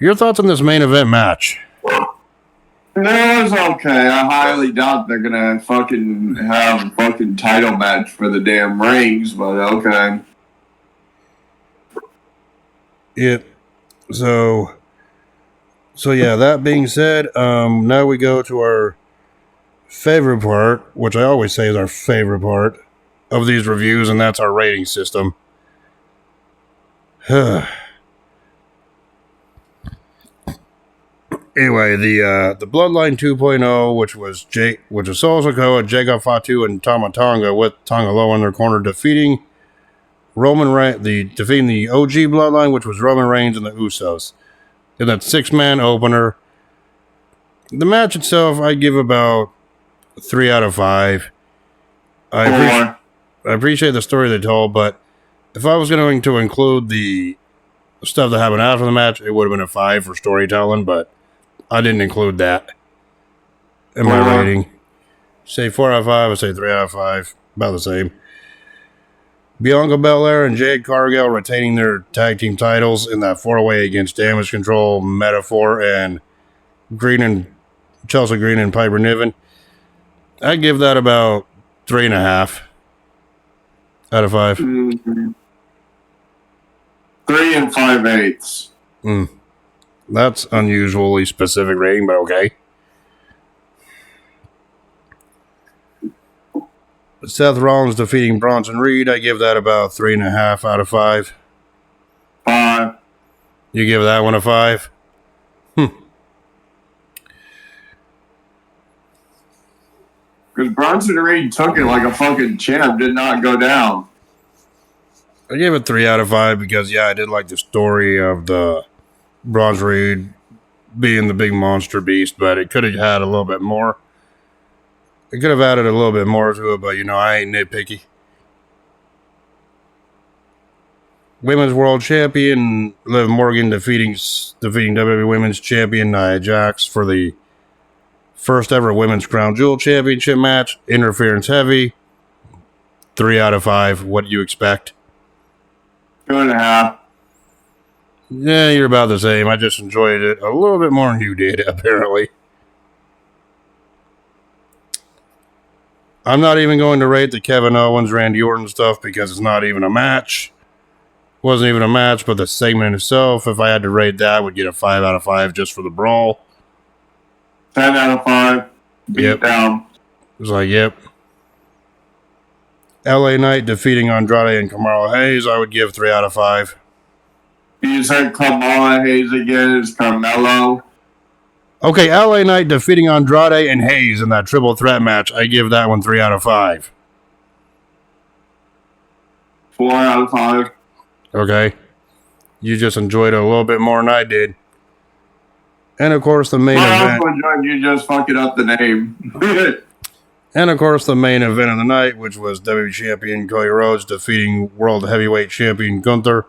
on this main event match? No, it's okay. I highly doubt they're gonna fucking have a fucking title match for the damn rings, but okay. So yeah, that being said, now we go to our favorite part, which I always say is our favorite part of these reviews, and that's our rating system. Anyway, the Bloodline 2.0, which was Solo Sikoa, Jacob Fatu, and Tama Tonga, with Tonga Loa in their corner, defeating the OG Bloodline, which was Roman Reigns and the Usos, in that 6-man opener. The match itself, I give about 3 out of 5. I appreciate the story they told, but if I was going to include the stuff that happened after the match, it would have been a 5 for storytelling, but I didn't include that in my rating. Say 4 out of 5, I say 3 out of 5. About the same. Bianca Belair and Jade Cargill retaining their tag team titles in that 4-way against Damage Control, Metaphor, and Chelsea Green and Piper Niven. I'd give that about 3.5 out of 5. 3 5/8. That's unusually specific rating, but okay. Seth Rollins defeating Bronson Reed, I give that about 3.5 out of 5. 5. You give that one a 5? Because Bronson Reed took it like a fucking champ, did not go down. I gave it 3 out of 5 because, yeah, I did like the story of the Bronson Reed being the big monster beast, but it could have had a little bit more. It could have added a little bit more to it, but, I ain't nitpicky. Women's World Champion Liv Morgan defeating WWE Women's Champion Nia Jax for the First ever Women's Crown Jewel Championship match. Interference heavy. 3 out of 5. What do you expect? 2.5. Yeah, you're about the same. I just enjoyed it a little bit more than you did, apparently. I'm not even going to rate the Kevin Owens, Randy Orton stuff because it's not even a match. Wasn't even a match, but the segment itself, if I had to rate that, I would get a 5 out of 5 just for the brawl. 10 out of 5. Beat down. It was like, yep. LA Knight defeating Andrade and Carmelo Hayes, I would give 3 out of 5. You said Kamala Hayes again. It's Carmelo. Okay, LA Knight defeating Andrade and Hayes in that triple threat match, I give that one 3 out of 5. 4 out of 5. Okay. You just enjoyed it a little bit more than I did. And of course, the main event. You just fucking up the name. And of course, the main event of the night, which was WWE Champion Cody Rhodes defeating World Heavyweight Champion Gunther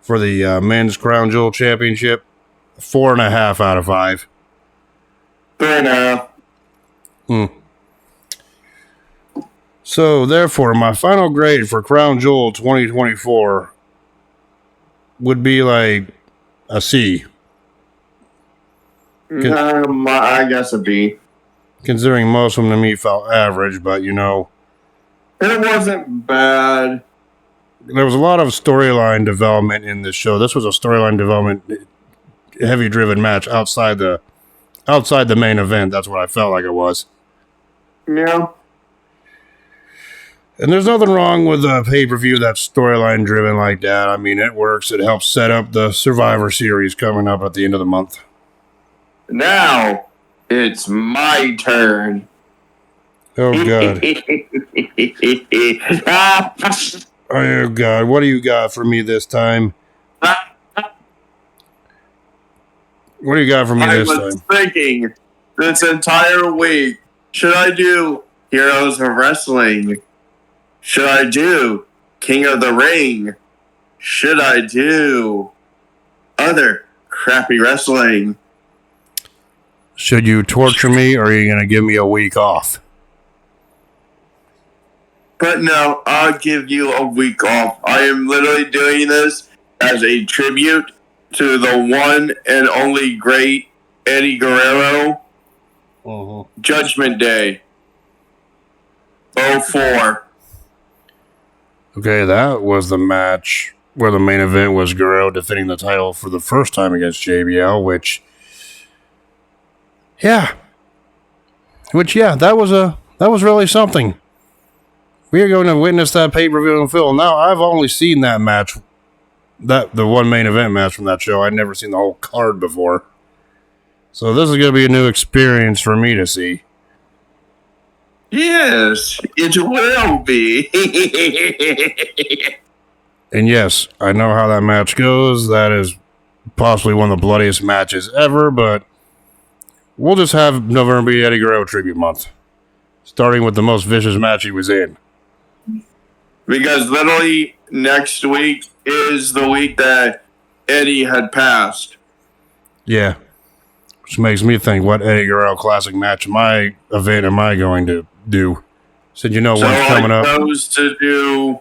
for the Men's Crown Jewel Championship. 4.5 out of 5. 3.5. So, therefore, my final grade for Crown Jewel 2024 would be like a C. I guess a B. Considering most of them to me felt average, but you know. It wasn't bad. There was a lot of storyline development in this show. This was a storyline development, heavy driven match outside the main event. That's what I felt like it was. Yeah. And there's nothing wrong with a pay-per-view that's storyline driven like that. I mean, it works. It helps set up the Survivor Series coming up at the end of the month. Now, it's my turn. Oh, God. Oh, God. What do you got for me this time? What do you got for me this time? I was thinking this entire week, should I do Heroes of Wrestling? Should I do King of the Ring? Should I do other crappy wrestling? Should you torture me, or are you going to give me a week off? But no, I'll give you a week off. I am literally doing this as a tribute to the one and only great Eddie Guerrero. Judgment Day. 04. Okay, that was the match where the main event was Guerrero defending the title for the first time against JBL, which, that was really something. We are going to witness that pay-per-view in film. Now, I've only seen that match, the one main event match from that show. I'd never seen the whole card before. So this is going to be a new experience for me to see. Yes, it will be. And yes, I know how that match goes. That is possibly one of the bloodiest matches ever, but we'll just have November be Eddie Guerrero Tribute Month, starting with the most vicious match he was in. Because literally next week is the week that Eddie had passed. Yeah. Which makes me think, what Eddie Guerrero classic match my event am I going to do? Said, you know what's coming up. So I chose to do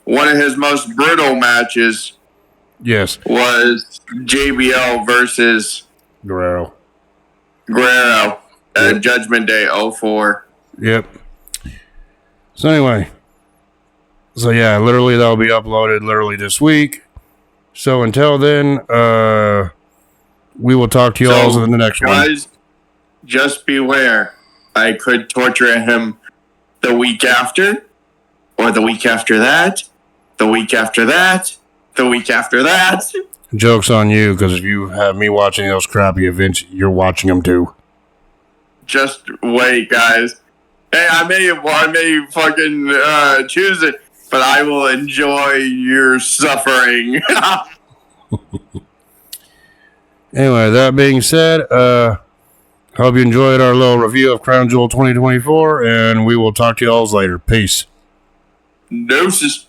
one of his most brutal matches. Yes. Was JBL versus Guerrero. Yep. Judgment Day 04. Yep. So anyway. So yeah, literally that'll be uploaded literally this week. So until then, we will talk to you all in the next one. Guys, just beware. I could torture him the week after, or the week after that, the week after that, the week after that. Joke's on you, because if you have me watching those crappy events, you're watching them too. Just wait, guys. Hey, I may fucking choose it, but I will enjoy your suffering. Anyway, that being said, hope you enjoyed our little review of Crown Jewel 2024, and we will talk to you all later. Peace. Deuces.